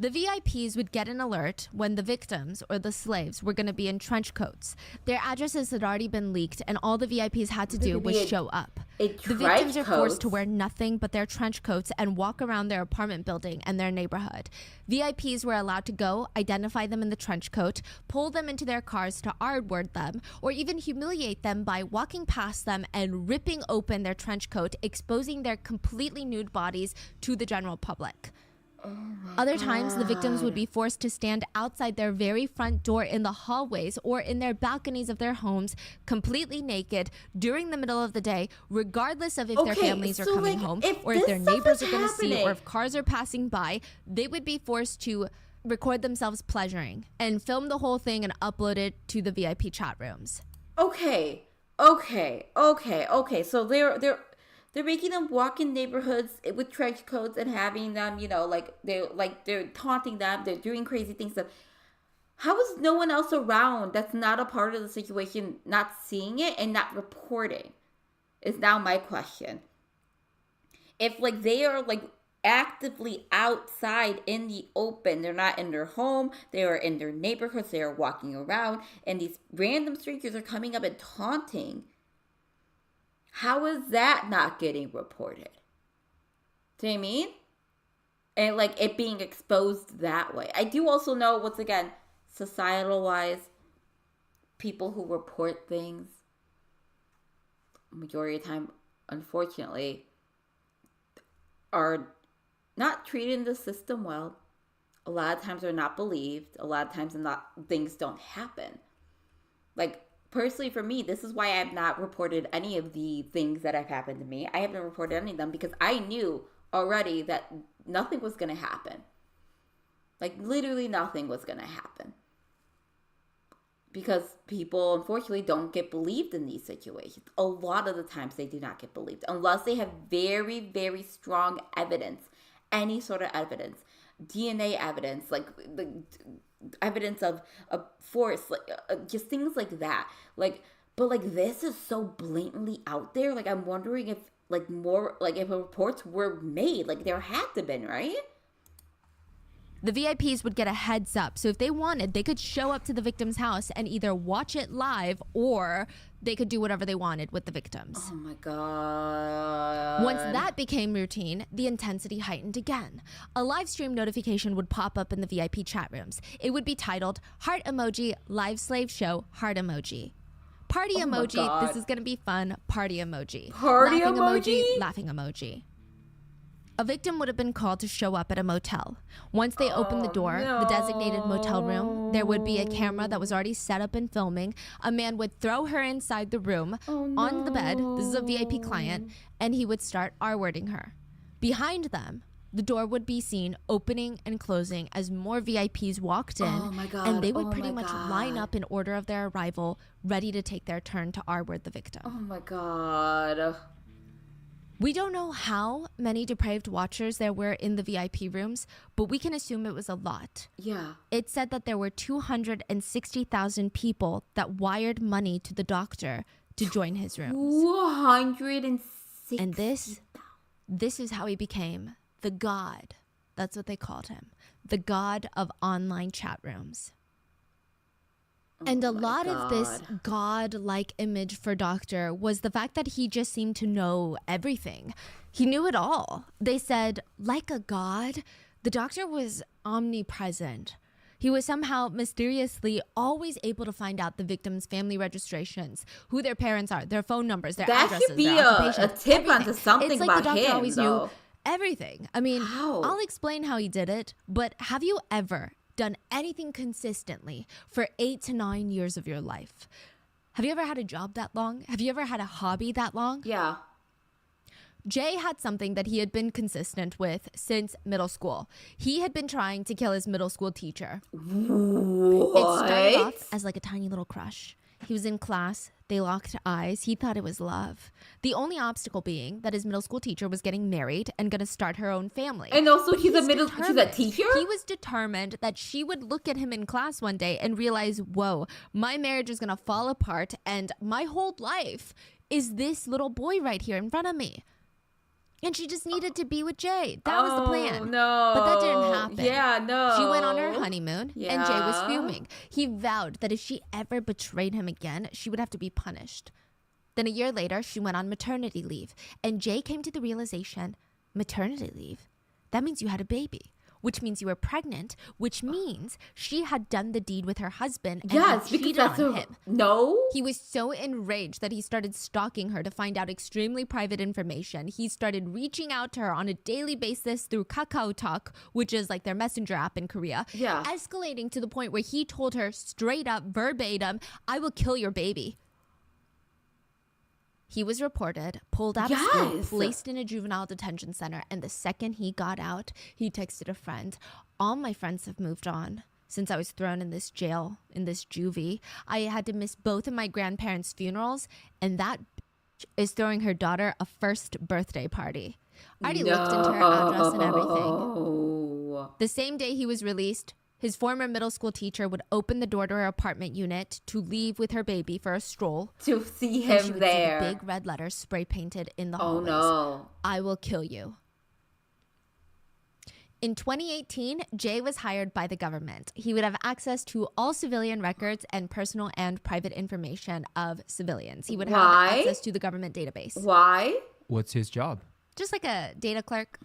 The VIPs would get an alert when the victims or the slaves were going to be in trench coats. Their addresses had already been leaked, and all the VIPs had to do was show up. The victims are forced to wear nothing but their trench coats and walk around their apartment building and their neighborhood. VIPs were allowed to go, identify them in the trench coat, pull them into their cars to R-word them, or even humiliate them by walking past them and ripping open their trench coat, exposing their completely nude bodies to the general public. Other times, the victims would be forced to stand outside their very front door in the hallways or in their balconies of their homes, completely naked, during the middle of the day, regardless of if their families are coming home, or if their neighbors are going to see, or if cars are passing by. They would be forced to record themselves pleasuring and film the whole thing and upload it to the VIP chat rooms. Okay. So they're making them walk in neighborhoods with trench coats and having them, they're taunting them. They're doing crazy things. How is no one else around that's not a part of the situation not seeing it and not reporting? Is now my question. If they are actively outside in the open, they're not in their home, they are in their neighborhoods, they are walking around, and these random strangers are coming up and taunting. How is that not getting reported? Do you know what I mean? And it being exposed that way. I do also know, once again, societal wise, people who report things, majority of the time, unfortunately, are not treated in the system well. A lot of times they're not believed. A lot of times things don't happen. personally for me, this is why I have not reported any of the things that have happened to me. I haven't reported any of them because I knew already that nothing was going to happen. Like, literally nothing was going to happen. Because people, unfortunately, don't get believed in these situations. A lot of the times they do not get believed. Unless they have very, very strong evidence. Any sort of evidence. DNA evidence. Like, the evidence of force. Like, just things like that. Like, but, like, this is so blatantly out there. Like, I'm wondering if, like, more, like, if reports were made. Like, there had to been, right? The VIPs would get a heads up. So if they wanted, they could show up to the victim's house and either watch it live or they could do whatever they wanted with the victims. Oh my God. Once that became routine, the intensity heightened again. A live stream notification would pop up in the VIP chat rooms. It would be titled, Heart Emoji, Live Slave Show, Heart Emoji. Party emoji, this is going to be fun, party emoji. Party laughing emoji? Laughing emoji. A victim would have been called to show up at a motel. Once they opened the door, the designated motel room, there would be a camera that was already set up and filming. A man would throw her inside the room on the bed. This is a VIP client. And he would start R-wording her. Behind them, the door would be seen opening and closing as more VIPs walked in. Oh my God. And they would pretty much line up in order of their arrival, ready to take their turn to R-word the victim. Oh my God. We don't know how many depraved watchers there were in the VIP rooms, but we can assume it was a lot. Yeah. It said that there were 260,000 people that wired money to the doctor to join his rooms. 260. And this is how he became the god. That's what they called him. The god of online chat rooms. And a lot of this god-like image for Doctor was the fact that he just seemed to know everything. He knew it all. They said, like a god, the Doctor was omnipresent. He was somehow mysteriously always able to find out the victims' family registrations, who their parents are, their phone numbers, their addresses, that should be their occupations, a tip everything. onto something it's like about the Doctor him, always though. knew everything. I mean, How? I'll explain how he did it, but have you ever done anything consistently for 8 to 9 years of your life? Have you ever had a job that long? Have you ever had a hobby that long? Yeah. Jay had something that he had been consistent with since middle school. He had been trying to kill his middle school teacher. What? It started off as like a tiny little crush. He was in class. They locked eyes. He thought it was love. The only obstacle being that his middle school teacher was getting married and going to start her own family. And also, But she's a determined. teacher? He was determined that she would look at him in class one day and realize, whoa, my marriage is going to fall apart and my whole life is this little boy right here in front of me. And she just needed to be with Jay. That was the plan. No. But that didn't happen. Yeah, no. She went on her honeymoon, and Jay was Yeah. fuming. He vowed that if she ever betrayed him again, she would have to be punished. Then a year later, she went on maternity leave, and Jay came to the realization, maternity leave? That means you had a baby, which means you were pregnant, which means she had done the deed with her husband and had Yes, because cheated that's on him. No. He was so enraged that he started stalking her to find out extremely private information. He started reaching out to her on a daily basis through Kakao Talk, which is like their messenger app in Korea. Yeah. Escalating to the point where he told her straight up, verbatim, I will kill your baby. He was reported, pulled out of school, Yes. placed in a juvenile detention center, and the second he got out, he texted a friend. All my friends have moved on. Since I was thrown in this jail, in this juvie, I had to miss both of my grandparents' funerals, and that bitch is throwing her daughter a first birthday party. I already looked into her address and everything. No. The same day he was released, his former middle school teacher would open the door to her apartment unit to leave with her baby for a stroll. To see And she him would there. see the big red letters spray painted in the Oh hallways. no. I will kill you. In 2018, Jay was hired by the government. He would have access to all civilian records and personal and private information of civilians. He would have Why? access to the government database. Why? What's his job? Just like a data clerk.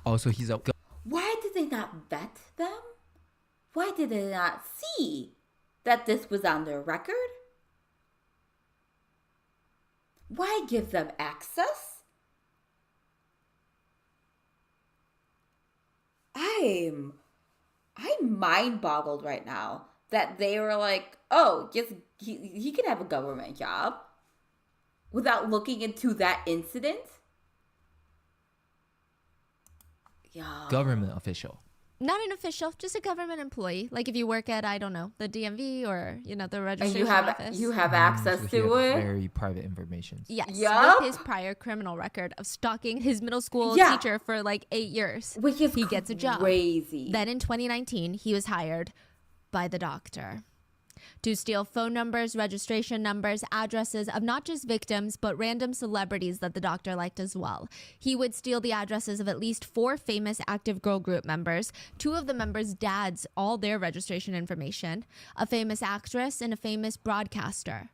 Also, he's a Why did they not vet them? Why did they not see that this was on their record? Why give them access? I'm mind boggled right now. that they were like, oh, just he can have a government job without looking into that incident. Yeah. Government official. Not an official, just a government employee. Like if you work at, I don't know, the DMV or, the And registration office. you have access So he to has it. very private information. Yes, Yup. with his prior criminal record of stalking his middle school Yeah. teacher for like 8 years. Which is he gets a job. crazy. Then in 2019, he was hired by the doctor to steal phone numbers, registration numbers, addresses of not just victims, but random celebrities that the doctor liked as well. He would steal the addresses of at least 4 famous active girl group members, 2 of the members' dads, all their registration information, a famous actress, and a famous broadcaster,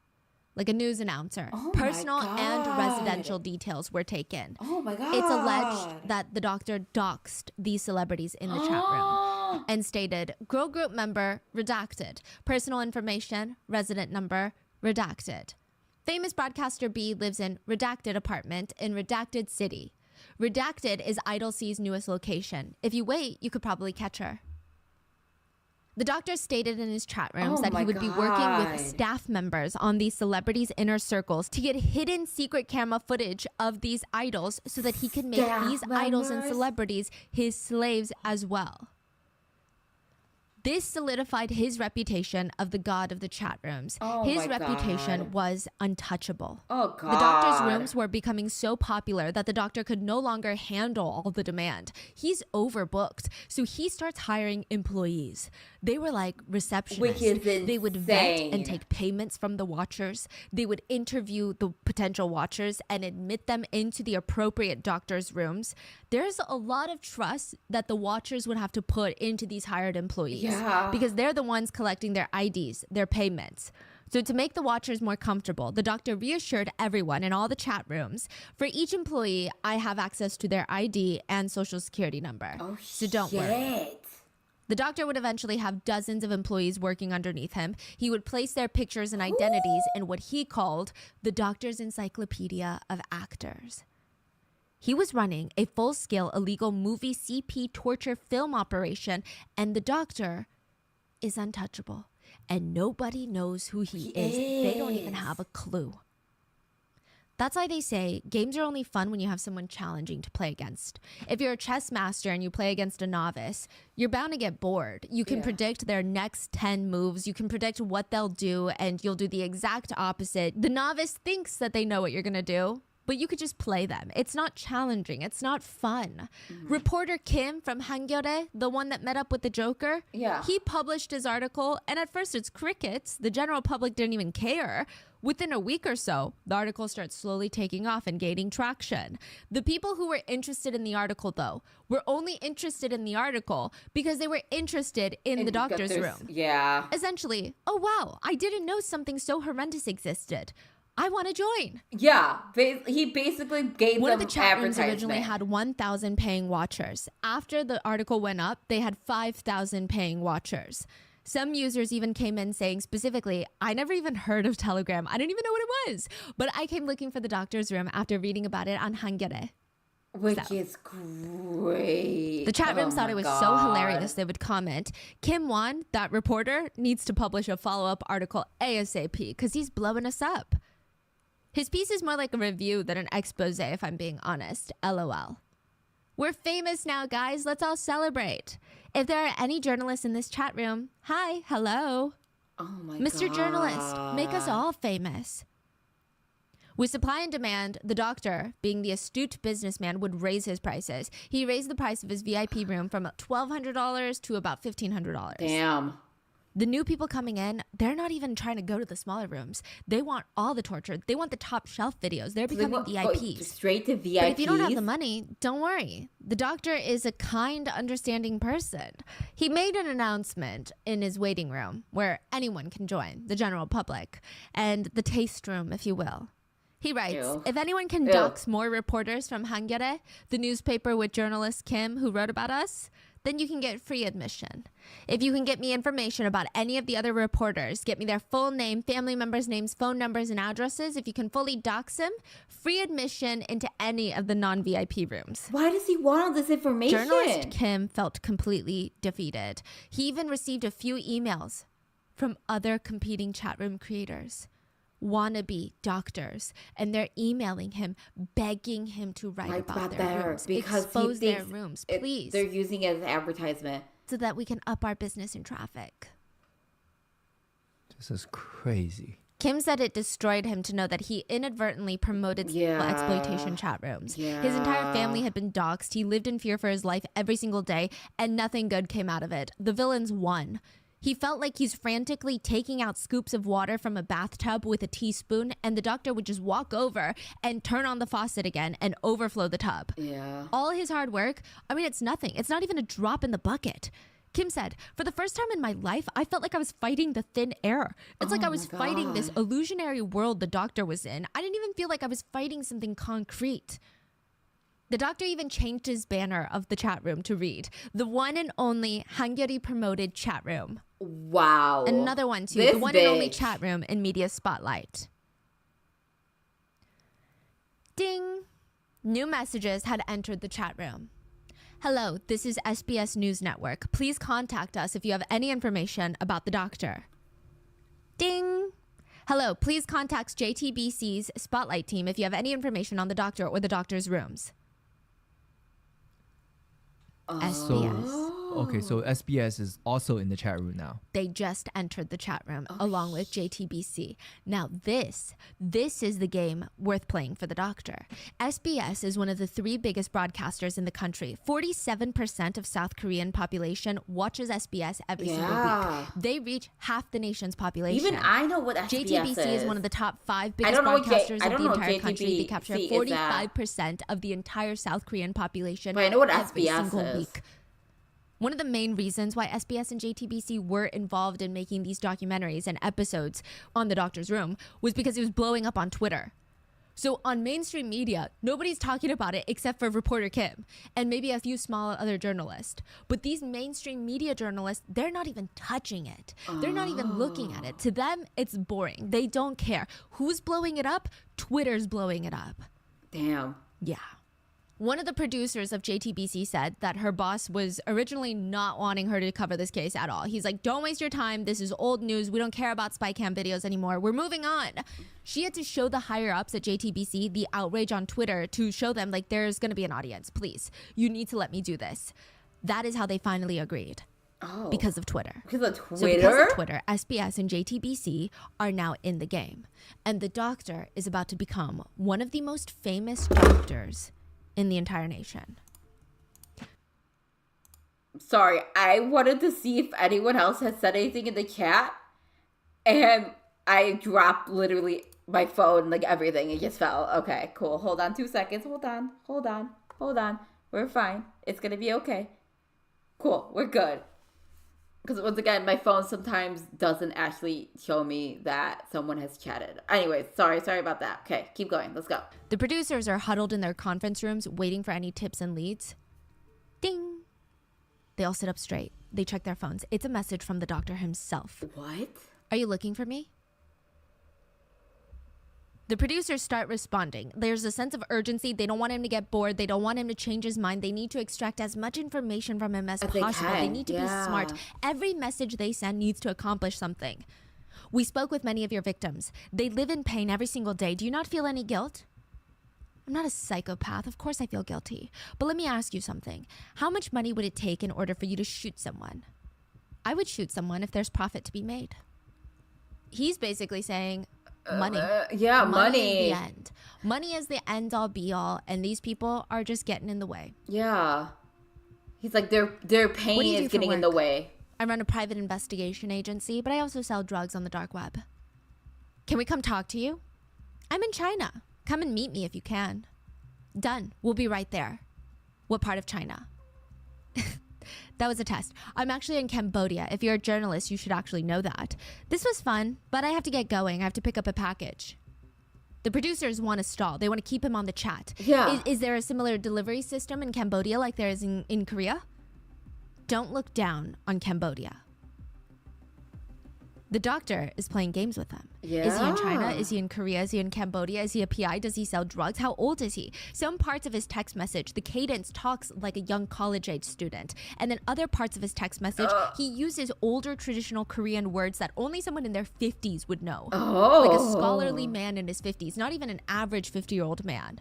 like a news announcer. Oh my Personal and God. residential details were taken. Oh my God. It's alleged that the doctor doxed these celebrities in the chat room and stated, girl group member, redacted. Personal information, resident number, redacted. Famous broadcaster B lives in redacted apartment in redacted city. Redacted is Idol C's newest location. If you wait, you could probably catch her. The doctor stated in his chat rooms Oh that my he would be working God. with staff members on these celebrities' inner circles to get hidden secret camera footage of these idols so that he could make Staff these idols and members? celebrities his slaves as well. This solidified his reputation of the god of the chat rooms. Oh His my reputation God. was untouchable. Oh God. The doctor's rooms were becoming so popular that the doctor could no longer handle all the demand. He's overbooked, so he starts hiring employees. They were like receptionists. Which is They would vet insane. and take payments from the watchers. They would interview the potential watchers and admit them into the appropriate doctor's rooms. There's a lot of trust that the watchers would have to put into these hired employees. Yeah. Because they're the ones collecting their IDs, their payments. So to make the watchers more comfortable, the doctor reassured everyone in all the chat rooms, for each employee, I have access to their ID and social security number. Oh, so don't worry. shit. The doctor would eventually have dozens of employees working underneath him. He would place their pictures and identities in what he called the doctor's encyclopedia of actors. He was running a full-scale illegal movie CP torture film operation, and the doctor is untouchable. And nobody knows who he is. They don't even have a clue. That's why they say games are only fun when you have someone challenging to play against. If you're a chess master and you play against a novice, you're bound to get bored. You can predict their next 10 moves. You can predict what they'll do, and you'll do the exact opposite. The novice thinks that they know what you're going to do, but you could just play them. It's not challenging. It's not fun. Reporter Kim from Hangyeore, the one that met up with the Joker, he published his article, and at first it's crickets. The general public didn't even care. Within a week or so, the article starts slowly taking off and gaining traction. The people who were interested in the article, though, were only interested in the article because they were interested in the doctor's room. Yeah. Essentially, oh wow, I didn't know something so horrendous existed. I want to join. Yeah. He basically gave One them of the chat rooms advertisement. originally had 1,000 paying watchers. After the article went up, they had 5,000 paying watchers. Some users even came in saying specifically, I never even heard of Telegram. I didn't even know what it was. But I came looking for the doctor's room after reading about it on Hangyeore. Which is great. The chat room Oh thought my it was God. so hilarious they would comment, Kim Won, that reporter, needs to publish a follow-up article ASAP because he's blowing us up. His piece is more like a review than an expose, if I'm being honest. LOL. We're famous now, guys. Let's all celebrate. If there are any journalists in this chat room, hi, hello. Oh my Mr. God. Journalist, make us all famous. With supply and demand, the doctor, being the astute businessman, would raise his prices. He raised the price of his VIP room from $1,200 to about $1,500. Damn. The new people coming in, they're not even trying to go to the smaller rooms. They want all the torture. They want the top shelf videos. They're becoming VIPs. Straight to VIPs. But if you don't have the money, don't worry. The doctor is a kind, understanding person. He made an announcement in his waiting room where anyone can join, the general public, and the taste room, if you will. He writes, Ew. if anyone can dox more reporters from Hangyeore, the newspaper with journalist Kim, who wrote about us, then you can get free admission. If you can get me information about any of the other reporters, get me their full name, family members' names, phone numbers, and addresses, if you can fully dox them, free admission into any of the non-VIP rooms. Why does he want all this information? Journalist Kim felt completely defeated. He even received a few emails from other competing chat room creators, wannabe doctors, and they're emailing him, begging him to write about their rooms, because expose their rooms, please. They're using it as advertisement. So that we can up our business and traffic. This is crazy. Kim said it destroyed him to know that he inadvertently promoted sexual exploitation chat rooms. His entire family had been doxxed. He lived in fear for his life every single day, and nothing good came out of it. The villains won. He felt like he's frantically taking out scoops of water from a bathtub with a teaspoon, and the doctor would just walk over and turn on the faucet again and overflow the tub. Yeah. All his hard work, I mean, it's nothing. It's not even a drop in the bucket. Kim said, for the first time in my life, I felt like I was fighting the thin air. It's like I was fighting this illusionary world the doctor was in. I didn't even feel like I was fighting something concrete. The doctor even changed his banner of the chat room to read, the one and only Hangyeori promoted chat room. Wow. Another one too, the one and only chat room in media spotlight. Ding. New messages had entered the chat room. Hello, this is SBS News Network. Please contact us if you have any information about the doctor. Ding. Hello, please contact JTBC's Spotlight team if you have any information on the doctor or the doctor's rooms. SBS. So SBS is also in the chat room now. They just entered the chat room along with JTBC. Now this is the game worth playing for the doctor. SBS is one of the 3 biggest broadcasters in the country. 47% of South Korean population watches SBS every single week. They reach half the nation's population. Even I know what SBS JTBC is one of the top 5 biggest broadcasters of the entire country. They capture 45% of the entire South Korean population but I know what every SBS single is. week. One of the main reasons why SBS and JTBC were involved in making these documentaries and episodes on the doctor's room was because it was blowing up on Twitter. So on mainstream media, nobody's talking about it except for reporter Kim and maybe a few small other journalists. But these mainstream media journalists, they're not even touching it. They're not even looking at it. To them, it's boring. They don't care. Who's blowing it up? Twitter's blowing it up. Damn. Yeah. One of the producers of JTBC said that her boss was originally not wanting her to cover this case at all. He's like, don't waste your time. This is old news. We don't care about spy cam videos anymore. We're moving on. She had to show the higher ups at JTBC the outrage on Twitter to show them, like, there's going to be an audience. Please, you need to let me do this. That is how they finally agreed. Because of Twitter. Because of Twitter? So because of Twitter, SBS and JTBC are now in the game. And the doctor is about to become one of the most famous doctors in the entire nation. Sorry, I wanted to see if anyone else had said anything in the chat, and I dropped literally my phone, like everything. It just fell. Okay, cool. Hold on 2 seconds. Hold on. We're fine. It's gonna be okay. Cool. We're good. Because once again, my phone sometimes doesn't actually show me that someone has chatted. Anyways, sorry about that. Okay, keep going. Let's go. The producers are huddled in their conference rooms waiting for any tips and leads. Ding! They all sit up straight. They check their phones. It's a message from the doctor himself. What? Are you looking for me? The producers start responding. There's a sense of urgency. They don't want him to get bored. They don't want him to change his mind. They need to extract as much information from him as possible. They need to be smart. Every message they send needs to accomplish something. We spoke with many of your victims. They live in pain every single day. Do you not feel any guilt? I'm not a psychopath. Of course I feel guilty. But let me ask you something. How much money would it take in order for you to shoot someone? I would shoot someone if there's profit to be made. He's basically saying, money. Money is the end. Money is the end all be all, and these people are just getting in the way. Yeah. He's like, their pain is getting in the way. I run a private investigation agency, but I also sell drugs on the dark web. Can we come talk to you? I'm in China. Come and meet me if you can. Done. We'll be right there. What part of China? That was a test. I'm actually in Cambodia. If you're a journalist, you should actually know that. This was fun, but I have to get going. I have to pick up a package. The producers want to stall. They want to keep him on the chat. Yeah. Is there a similar delivery system in Cambodia like there is in Korea? Don't look down on Cambodia. The doctor is playing games with them. Yeah. Is he in China? Is he in Korea? Is he in Cambodia? Is he a PI? Does he sell drugs? How old is he? Some parts of his text message, the cadence talks like a young college-age student. And then other parts of his text message, he uses older traditional Korean words that only someone in their 50s would know. Like a scholarly man in his 50s, not even an average 50-year-old man.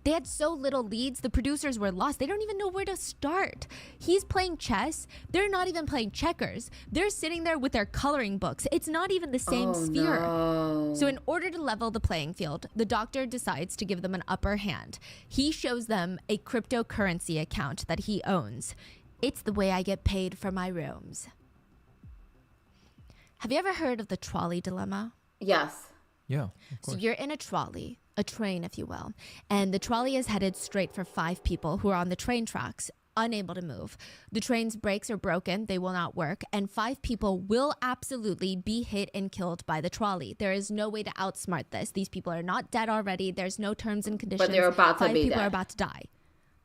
They had so little leads, the producers were lost. They don't even know where to start. He's playing chess. They're not even playing checkers. They're sitting there with their coloring books. It's not even the same sphere. No. So in order to level the playing field, the doctor decides to give them an upper hand. He shows them a cryptocurrency account that he owns. It's the way I get paid for my rooms. Have you ever heard of the trolley dilemma? Yes. Yeah, of So course. you're in a trolley, a train, if you will, and the trolley is headed straight for 5 people who are on the train tracks, unable to move. The train's brakes are broken, they will not work, and 5 people will absolutely be hit and killed by the trolley. There is no way to outsmart this. These people are not dead already. There's no terms and conditions. But they're about to 5 be people dead. are about to die.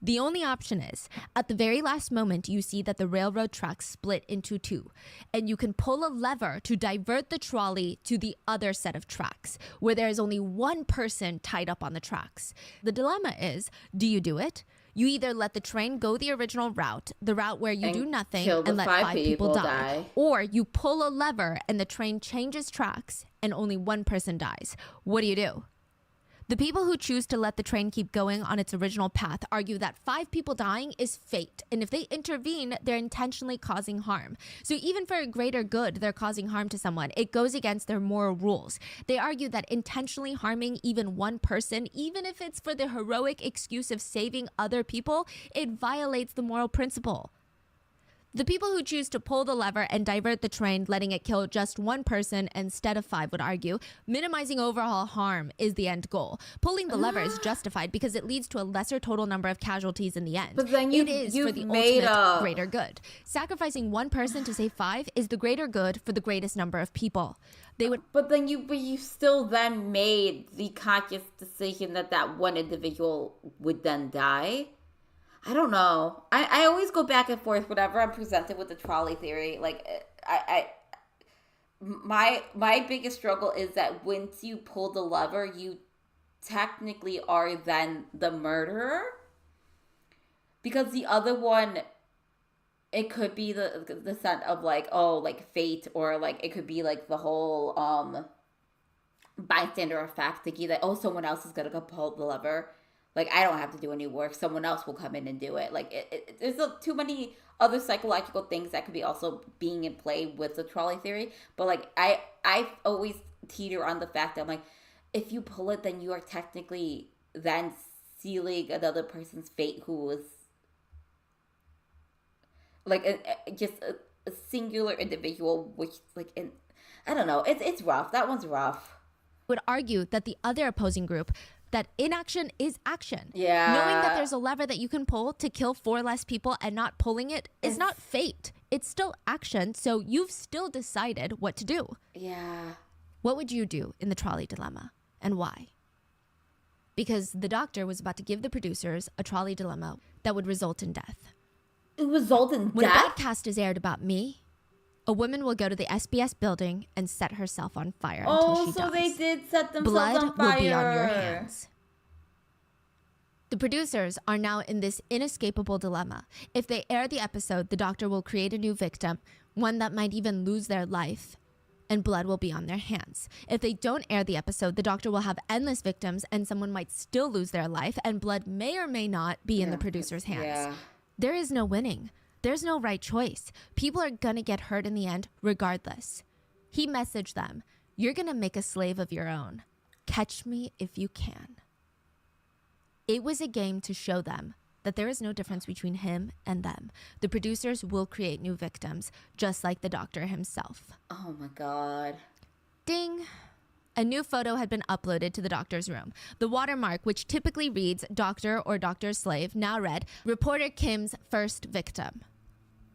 The only option is, at the very last moment, you see that the railroad tracks split into 2, and you can pull a lever to divert the trolley to the other set of tracks, where there is only one person tied up on the tracks. The dilemma is, do you do it? You either let the train go the original route, the route where you And do nothing kill the and let 5 5 people people die, die. or you pull a lever and the train changes tracks and only one person dies. What do you do? The people who choose to let the train keep going on its original path argue that 5 people dying is fate, and if they intervene, they're intentionally causing harm. So even for a greater good, they're causing harm to someone. It goes against their moral rules. They argue that intentionally harming even one person, even if it's for the heroic excuse of saving other people, it violates the moral principle. The people who choose to pull the lever and divert the train, letting it kill just one person instead of 5, would argue minimizing overall harm is the end goal. Pulling the lever is justified because it leads to a lesser total number of casualties in the end. But then it is for the you've made ultimate a greater good. Sacrificing one person to save 5 is the greater good for the greatest number of people. They would But you still then made the conscious decision that one individual would then die. I don't know. I always go back and forth whenever I'm presented with the trolley theory. Like my biggest struggle is that once you pull the lever, you technically are then the murderer, because the other one, it could be the sense of like, oh, like fate, or like it could be like the whole bystander effect, thinking that, oh, someone else is gonna go pull the lever. Like, I don't have to do any work. Someone else will come in and do it. Like, there's too many other psychological things that could be also being in play with the trolley theory. But, like, I always teeter on the fact that I'm like, if you pull it, then you are technically then sealing another person's fate who was, like, just a singular individual, which, like, I don't know. It's rough. That one's rough. would argue that the other opposing group, that inaction is action. Yeah. Knowing that there's a lever that you can pull to kill 4 less people and not pulling it is not fate. It's still action, so you've still decided what to do. Yeah. What would you do in the trolley dilemma, and why? Because the doctor was about to give the producers a trolley dilemma that would result in death. It result in When a death? broadcast is aired about me, a woman will go to the SBS building and set herself on fire until she so dies. they did set themselves Blood on fire. will be on your hands. The producers are now in this inescapable dilemma. If they air the episode, the doctor will create a new victim, one that might even lose their life, and blood will be on their hands. If they don't air the episode, the doctor will have endless victims, and someone might still lose their life, and blood may or may not be in the producer's hands. Yeah. There is no winning. There's no right choice. People are gonna get hurt in the end, regardless. He messaged them, "You're gonna make a slave of your own. Catch me if you can." It was a game to show them that there is no difference between him and them. The producers will create new victims, just like the doctor himself. Oh my god. Ding! A new photo had been uploaded to the doctor's room. The watermark, which typically reads doctor or doctor's slave, now read reporter Kim's first victim.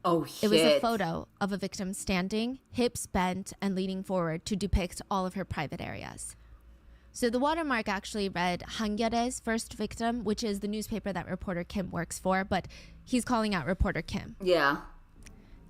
Oh shit. It was a photo of a victim standing, hips bent, and leaning forward to depict all of her private areas. So the watermark actually read Hangyare's first victim, which is the newspaper that reporter Kim works for, but he's calling out reporter Kim. Yeah.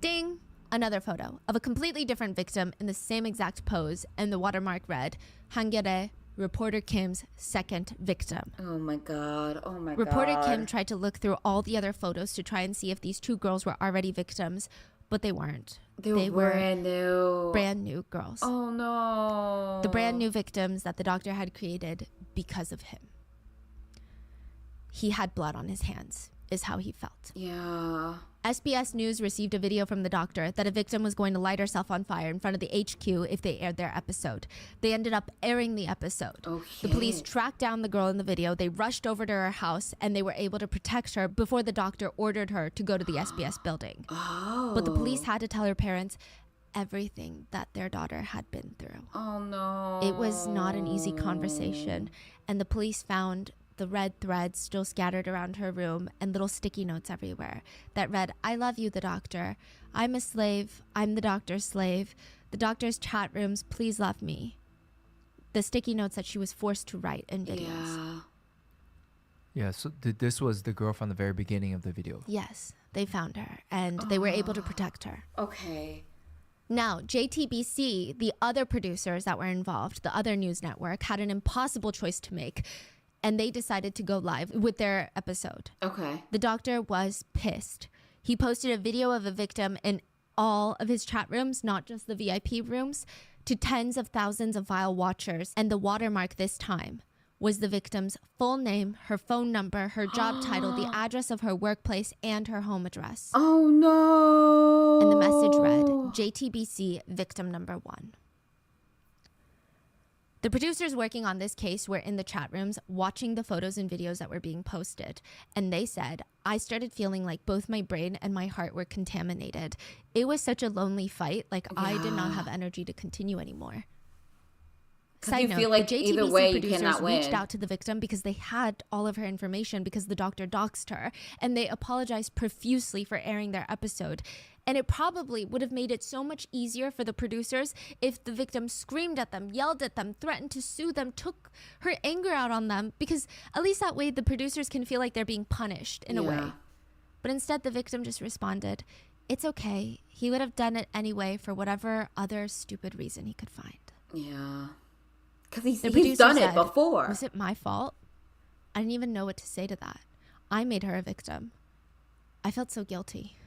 Ding! another photo of a completely different victim in the same exact pose, and the watermark read, "Hangere, reporter Kim's second victim." Oh my god. Oh my god. Reporter Kim tried to look through all the other photos to try and see if these two girls were already victims, but they weren't. They were brand new. Brand new girls. Oh no. The brand new victims that the doctor had created because of him. He had blood on his hands, is how he felt. Yeah. SBS News received a video from the doctor that a victim was going to light herself on fire in front of the HQ if they aired their episode. They ended up airing the episode. Okay. The police tracked down the girl in the video. They rushed over to her house, and they were able to protect her before the doctor ordered her to go to the SBS building. Oh. But the police had to tell her parents everything that their daughter had been through. Oh no. It was not an easy conversation, and the police found the red threads still scattered around her room and little sticky notes everywhere that read, "I love you, the doctor. I'm a slave. I'm the doctor's slave. The doctor's chat rooms, please love me." The sticky notes that she was forced to write in videos. Yeah. Yeah, so this was the girl from the very beginning of the video. Yes, they found her, and they were able to protect her. Okay. Now, JTBC, the other producers that were involved, the other news network, had an impossible choice to make, and they decided to go live with their episode. Okay. The doctor was pissed. He posted a video of a victim in all of his chat rooms, not just the VIP rooms, to tens of thousands of vile watchers. And the watermark this time was the victim's full name, her phone number, her job title, the address of her workplace, and her home address. Oh no. And the message read, JTBC victim number 1. The producers working on this case were in the chat rooms watching the photos and videos that were being posted. And they said, I started feeling like both my brain and my heart were contaminated. It was such a lonely fight. Like I did not have energy to continue anymore. Side note, feel like the JTBC either way you producers cannot win. reached out to the victim because they had all of her information because the doctor doxed her. And they apologized profusely for airing their episode. And it probably would have made it so much easier for the producers if the victim screamed at them, yelled at them, threatened to sue them, took her anger out on them, because at least that way the producers can feel like they're being punished in a way. But instead the victim just responded, it's okay. He would have done it anyway for whatever other stupid reason he could find. Yeah. Because he's said, done it before. Was it my fault? I didn't even know what to say to that. I made her a victim. I felt so guilty.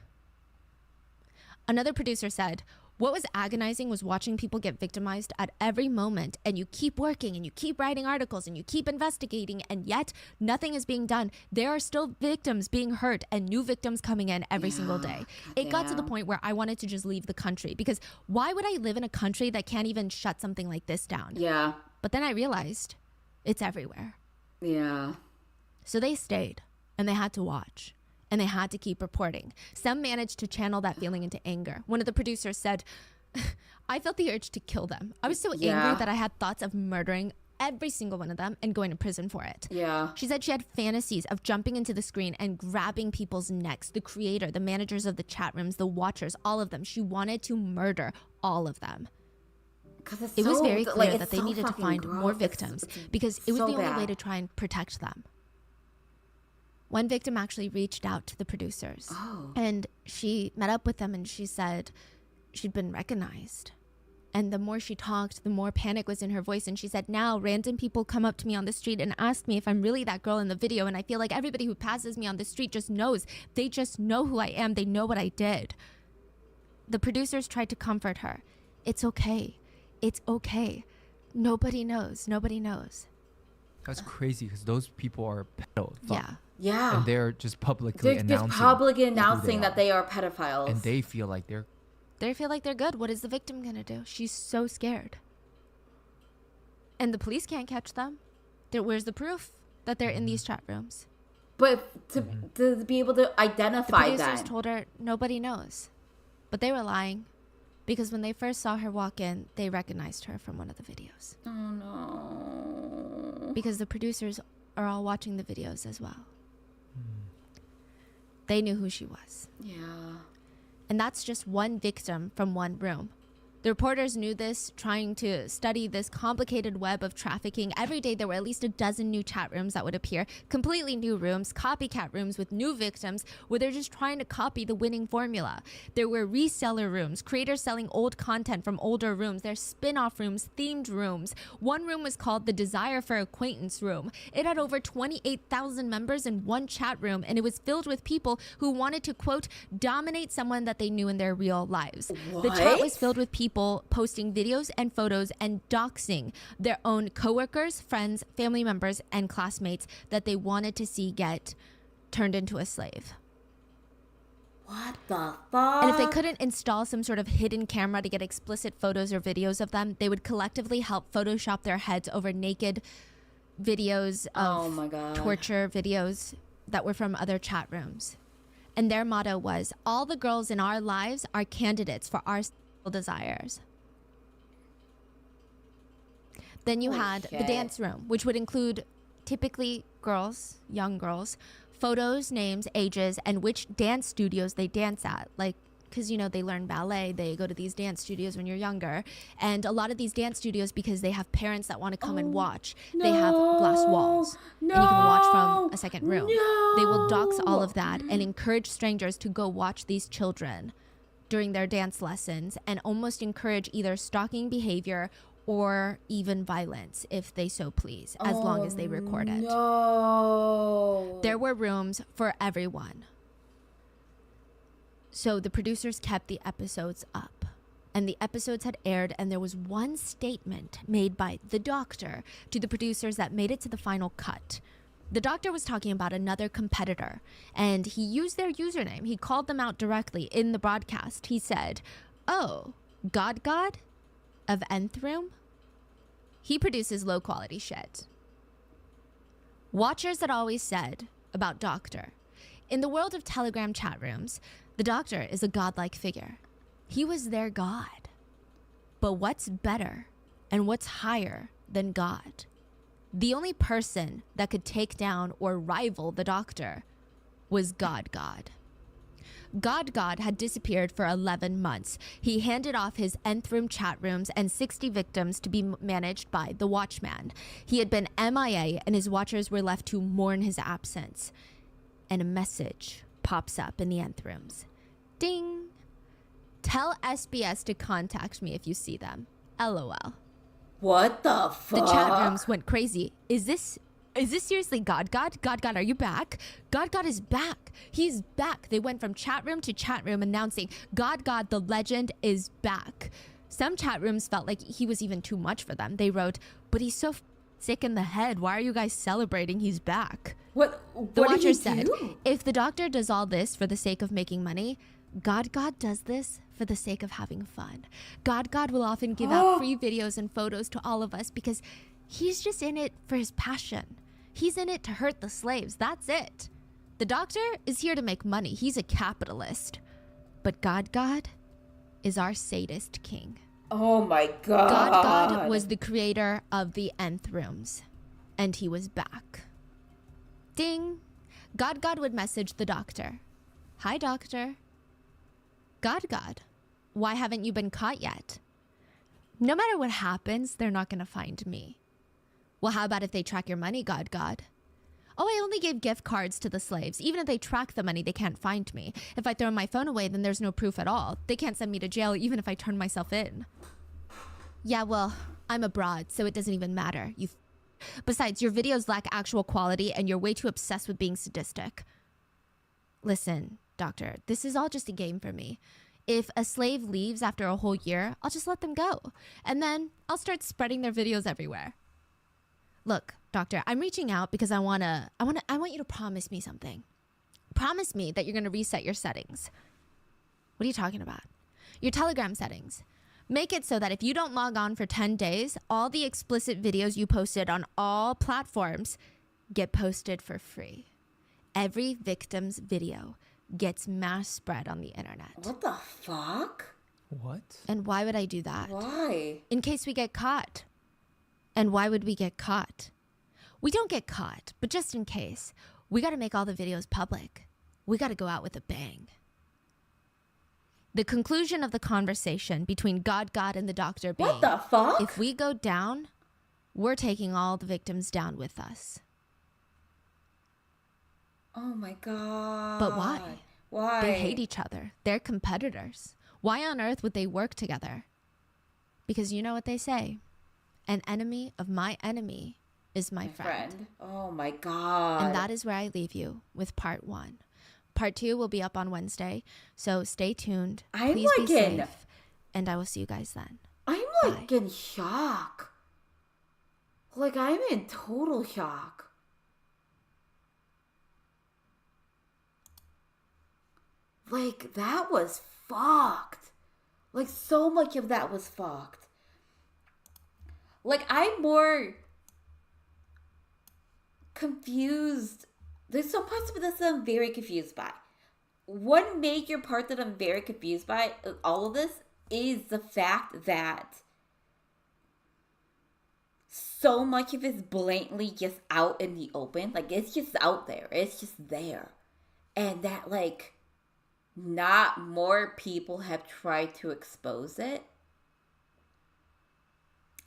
Another producer said, what was agonizing was watching people get victimized at every moment, and you keep working and you keep writing articles and you keep investigating, and yet nothing is being done. There are still victims being hurt and new victims coming in every single day. It got to the point where I wanted to just leave the country, because why would I live in a country that can't even shut something like this down? Yeah. But then I realized it's everywhere. Yeah. So they stayed, and they had to watch. And they had to keep reporting. Some managed to channel that feeling into anger. One of the producers said, I felt the urge to kill them. I was so angry that I had thoughts of murdering every single one of them and going to prison for it. Yeah. She said she had fantasies of jumping into the screen and grabbing people's necks, the creator, the managers of the chat rooms, the watchers, all of them. She wanted to murder all of them. It was very clear that they needed to find more victims because it was the only way to try and protect them. One victim actually reached out to the producers and she met up with them, and she said she'd been recognized. And the more she talked, the more panic was in her voice. And she said, now random people come up to me on the street and ask me if I'm really that girl in the video. And I feel like everybody who passes me on the street just knows. They just know who I am. They know what I did. The producers tried to comfort her. It's okay. It's okay. Nobody knows. Nobody knows. That's crazy because those people are pedophiles. Yeah. Yeah. And they're just publicly announcing that they are pedophiles. And they feel like They feel like they're good. What is the victim going to do? She's so scared. And the police can't catch them. Where's the proof that they're in these chat rooms? But to be able to identify the producers told her nobody knows. But they were lying. Because when they first saw her walk in, they recognized her from one of the videos. Oh, no. Because the producers are all watching the videos as well. They knew who she was. Yeah. And that's just one victim from one room. The reporters knew this, trying to study this complicated web of trafficking. Every day there were at least a dozen new chat rooms that would appear, completely new rooms, copycat rooms with new victims, where they're just trying to copy the winning formula. There were reseller rooms, creators selling old content from older rooms, there's spin-off rooms, themed rooms. One room was called the Desire for Acquaintance room. It had over 28,000 members in one chat room, and it was filled with people who wanted to, quote, dominate someone that they knew in their real lives. What? The chat was filled with people posting videos and photos and doxing their own coworkers, friends, family members, and classmates that they wanted to see get turned into a slave. What the fuck? And if they couldn't install some sort of hidden camera to get explicit photos or videos of them, they would collectively help Photoshop their heads over naked videos of oh my God. torture videos that were from other chat rooms. And their motto was, all the girls in our lives are candidates for our desires. Then you had the dance room, which would include typically girls, young girls, photos, names, ages, and which dance studios they dance at. Like, because, you know, they learn ballet, they go to these dance studios when you're younger. And a lot of these dance studios, because they have parents that want to come and watch, they have glass walls. And you can watch from a second room. They will dox all of that and encourage strangers to go watch these children during their dance lessons, and almost encourage either stalking behavior or even violence if they so please, as long as they record it. No. There were rooms for everyone. So the producers kept the episodes up, and the episodes had aired, and there was one statement made by the doctor to the producers that made it to the final cut. The doctor was talking about another competitor, and he used their username. He called them out directly in the broadcast. He said, oh, God of Nth Room? He produces low quality shit. Watchers had always said about Doctor, in the world of Telegram chat rooms, the Doctor is a godlike figure. He was their God. But what's better and what's higher than God? The only person that could take down or rival the Doctor was God. God had disappeared for 11 months. He handed off his nth room chat rooms and 60 victims to be managed by the Watchman. He had been MIA, and his watchers were left to mourn his absence. And a message pops up in the nth rooms. Ding! Tell SBS to contact me if you see them. LOL. What the fuck? The chat rooms went crazy. Is this seriously God? God, are you back? God is back. He's back. They went from chat room to chat room announcing, God, the legend is back. Some chat rooms felt like he was even too much for them. They wrote, but he's so sick in the head. Why are you guys celebrating he's back? What The did watcher he said, do? if the Doctor does all this for the sake of making money, God does this for the sake of having fun. God will often give out free videos and photos to all of us because he's just in it for his passion. He's in it to hurt the slaves. That's it. The Doctor is here to make money. He's a capitalist. But God is our sadist king. Oh my God. God was the creator of the nth rooms, and he was back. Ding. God would message the Doctor. Hi, Doctor. God, why haven't you been caught yet? No matter what happens, they're not going to find me. Well, how about if they track your money, God? Oh, I only gave gift cards to the slaves. Even if they track the money, they can't find me. If I throw my phone away, then there's no proof at all. They can't send me to jail even if I turn myself in. Yeah, well, I'm abroad, so it doesn't even matter. Besides, your videos lack actual quality and you're way too obsessed with being sadistic. Listen, Doctor, this is all just a game for me. If a slave leaves after a whole year, I'll just let them go. And then I'll start spreading their videos everywhere. Look, Doctor, I'm reaching out because I want you to promise me something. Promise me that you're going to reset your settings. What are you talking about? Your Telegram settings. Make it so that if you don't log on for 10 days, all the explicit videos you posted on all platforms get posted for free. Every victim's video gets mass spread on the internet. What the fuck? What? And why would I do that? Why? In case we get caught. And why would we get caught? We don't get caught, but just in case, we got to make all the videos public. We got to go out with a bang. The conclusion of the conversation between God, and the doctor being, What the fuck? if we go down, we're taking all the victims down with us. Oh my god. But why? Why? They hate each other. They're competitors. Why on earth would they work together? Because you know what they say. An enemy of my enemy is my friend. Oh my god. And that is where I leave you with part 1. Part 2 will be up on Wednesday, so stay tuned. Please be safe, and I will see you guys then. I'm like in shock. Like, I'm in total shock. Like, that was fucked. Like, so much of that was fucked. Like, I'm more confused. There's some parts of this that I'm very confused by. One major part that I'm very confused by all of this is the fact that so much of it's blatantly just out in the open. Like, it's just out there. It's just there. And that, like, not more people have tried to expose it.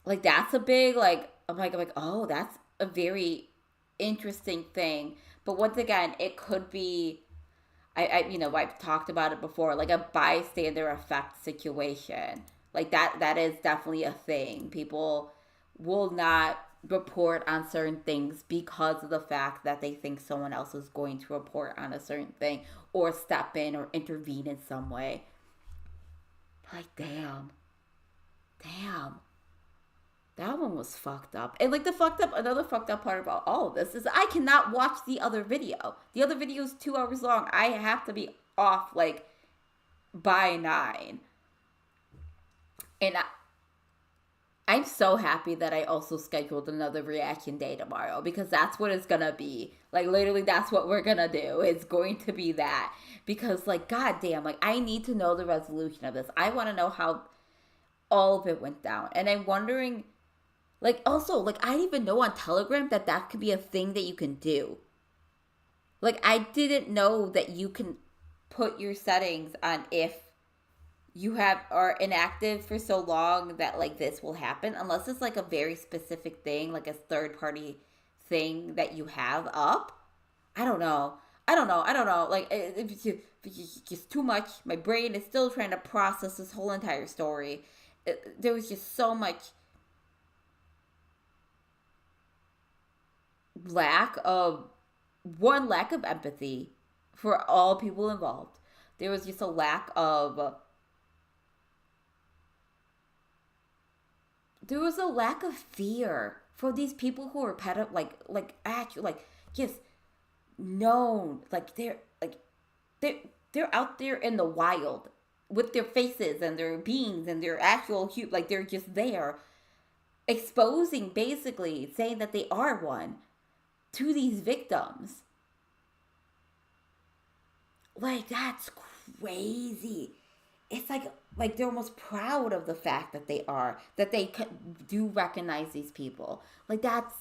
Like, that's a big, like, I'm like, oh, that's a very interesting thing. But once again, it could be, I've talked about it before, like a bystander effect situation. Like, that is definitely a thing. People will not report on certain things because of the fact that they think someone else is going to report on a certain thing or step in or intervene in some way. Like, damn. That one was fucked up. And like another fucked up part about all of this is I cannot watch the other video. The other video is 2 hours long. I have to be off like by 9. And I'm so happy that I also scheduled another reaction day tomorrow because that's what it's gonna be. Like, literally, that's what we're gonna do. It's going to be that. Because, like, goddamn, like, I need to know the resolution of this. I want to know how all of it went down. And I'm wondering, like, also, like, I didn't even know on Telegram that could be a thing that you can do. Like, I didn't know that you can put your settings on if you are inactive for so long that, like, this will happen. Unless it's, like, a very specific thing, like a third-party thing that you have up. I don't know. Like, it's just too much. My brain is still trying to process this whole entire story. There was just so much lack of empathy for all people involved. There was just a lack of fear for these people who are actually just known, like they're out there in the wild with their faces and their beings and their actual like they're just there exposing, basically saying that they are one to these victims. Like, that's crazy. It's like they're almost proud of the fact that they do recognize these people. Like, that's,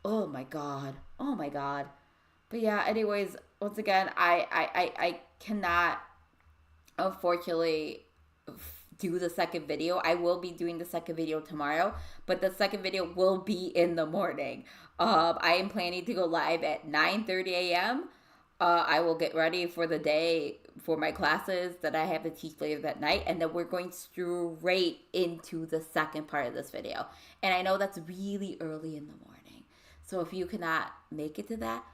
oh my god. But yeah, anyways, once again, I cannot, unfortunately, do the second video. I will be doing the second video tomorrow, but the second video will be in the morning. I am planning to go live at 9:30 a.m. I will get ready for the day for my classes that I have to teach later that night, and then we're going straight into the second part of this video. And I know that's really early in the morning, so if you cannot make it to that,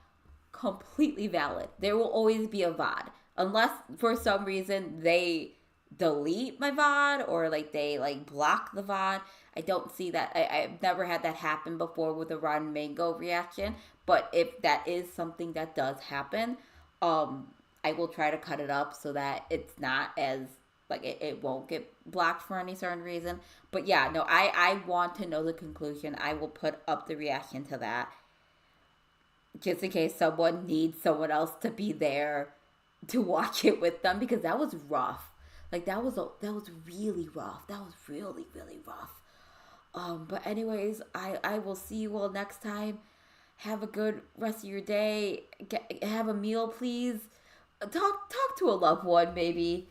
completely valid. There will always be a VOD, unless for some reason they delete my VOD or like they like block the VOD. I don't see that. I've never had that happen before with a Ron Mango reaction, but if that is something that does happen, I will try to cut it up so that it's not as like it won't get blocked for any certain reason. But yeah, no, I want to know the conclusion. I will put up the reaction to that just in case someone needs someone else to be there to watch it with them, because that was rough. Like, that was really rough. That was really, really rough. But anyways, I will see you all next time. Have a good rest of your day. Have a meal, please. Talk to a loved one, maybe.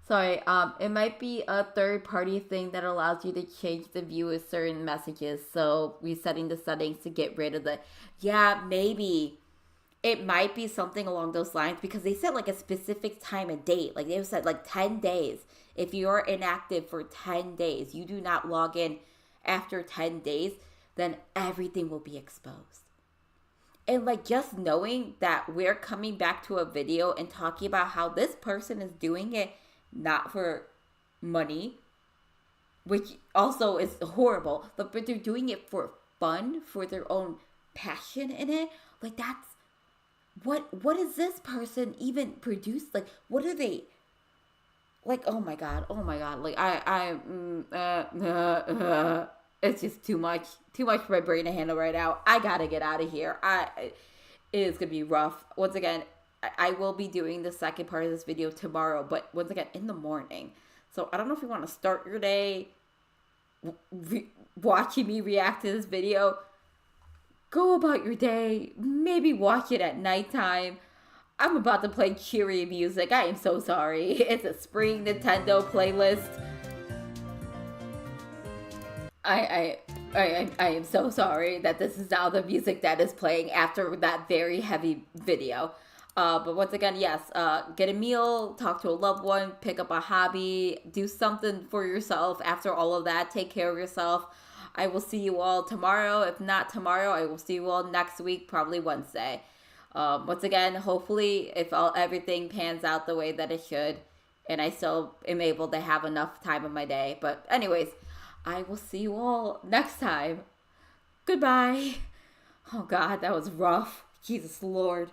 Sorry, it might be a third party thing that allows you to change the view of certain messages. So resetting the settings to get rid of the, yeah, maybe it might be something along those lines because they said like a specific time and date. Like they said like 10 days. If you're inactive for 10 days, you do not log in after 10 days, then everything will be exposed. And like just knowing that we're coming back to a video and talking about how this person is doing it not for money, which also is horrible, but they're doing it for fun, for their own passion in it. Like that's what is this person even produced? Like what are they like? Oh my god, like it's just too much for my brain to handle right now. I gotta get out of here. It is gonna be rough. Once again, I will be doing the second part of this video tomorrow, but once again in the morning. So I don't know if you want to start your day watching me react to this video. Go about your day. Maybe watch it at nighttime. I'm about to play cheery music. I am so sorry. It's a spring Nintendo playlist. I am so sorry that this is now the music that is playing after that very heavy video. But once again, yes, get a meal, talk to a loved one, pick up a hobby, do something for yourself after all of that. Take care of yourself. I will see you all tomorrow. If not tomorrow, I will see you all next week, probably Wednesday. Once again, hopefully, if everything pans out the way that it should, and I still am able to have enough time in my day. But anyways, I will see you all next time. Goodbye. Oh God, that was rough. Jesus Lord.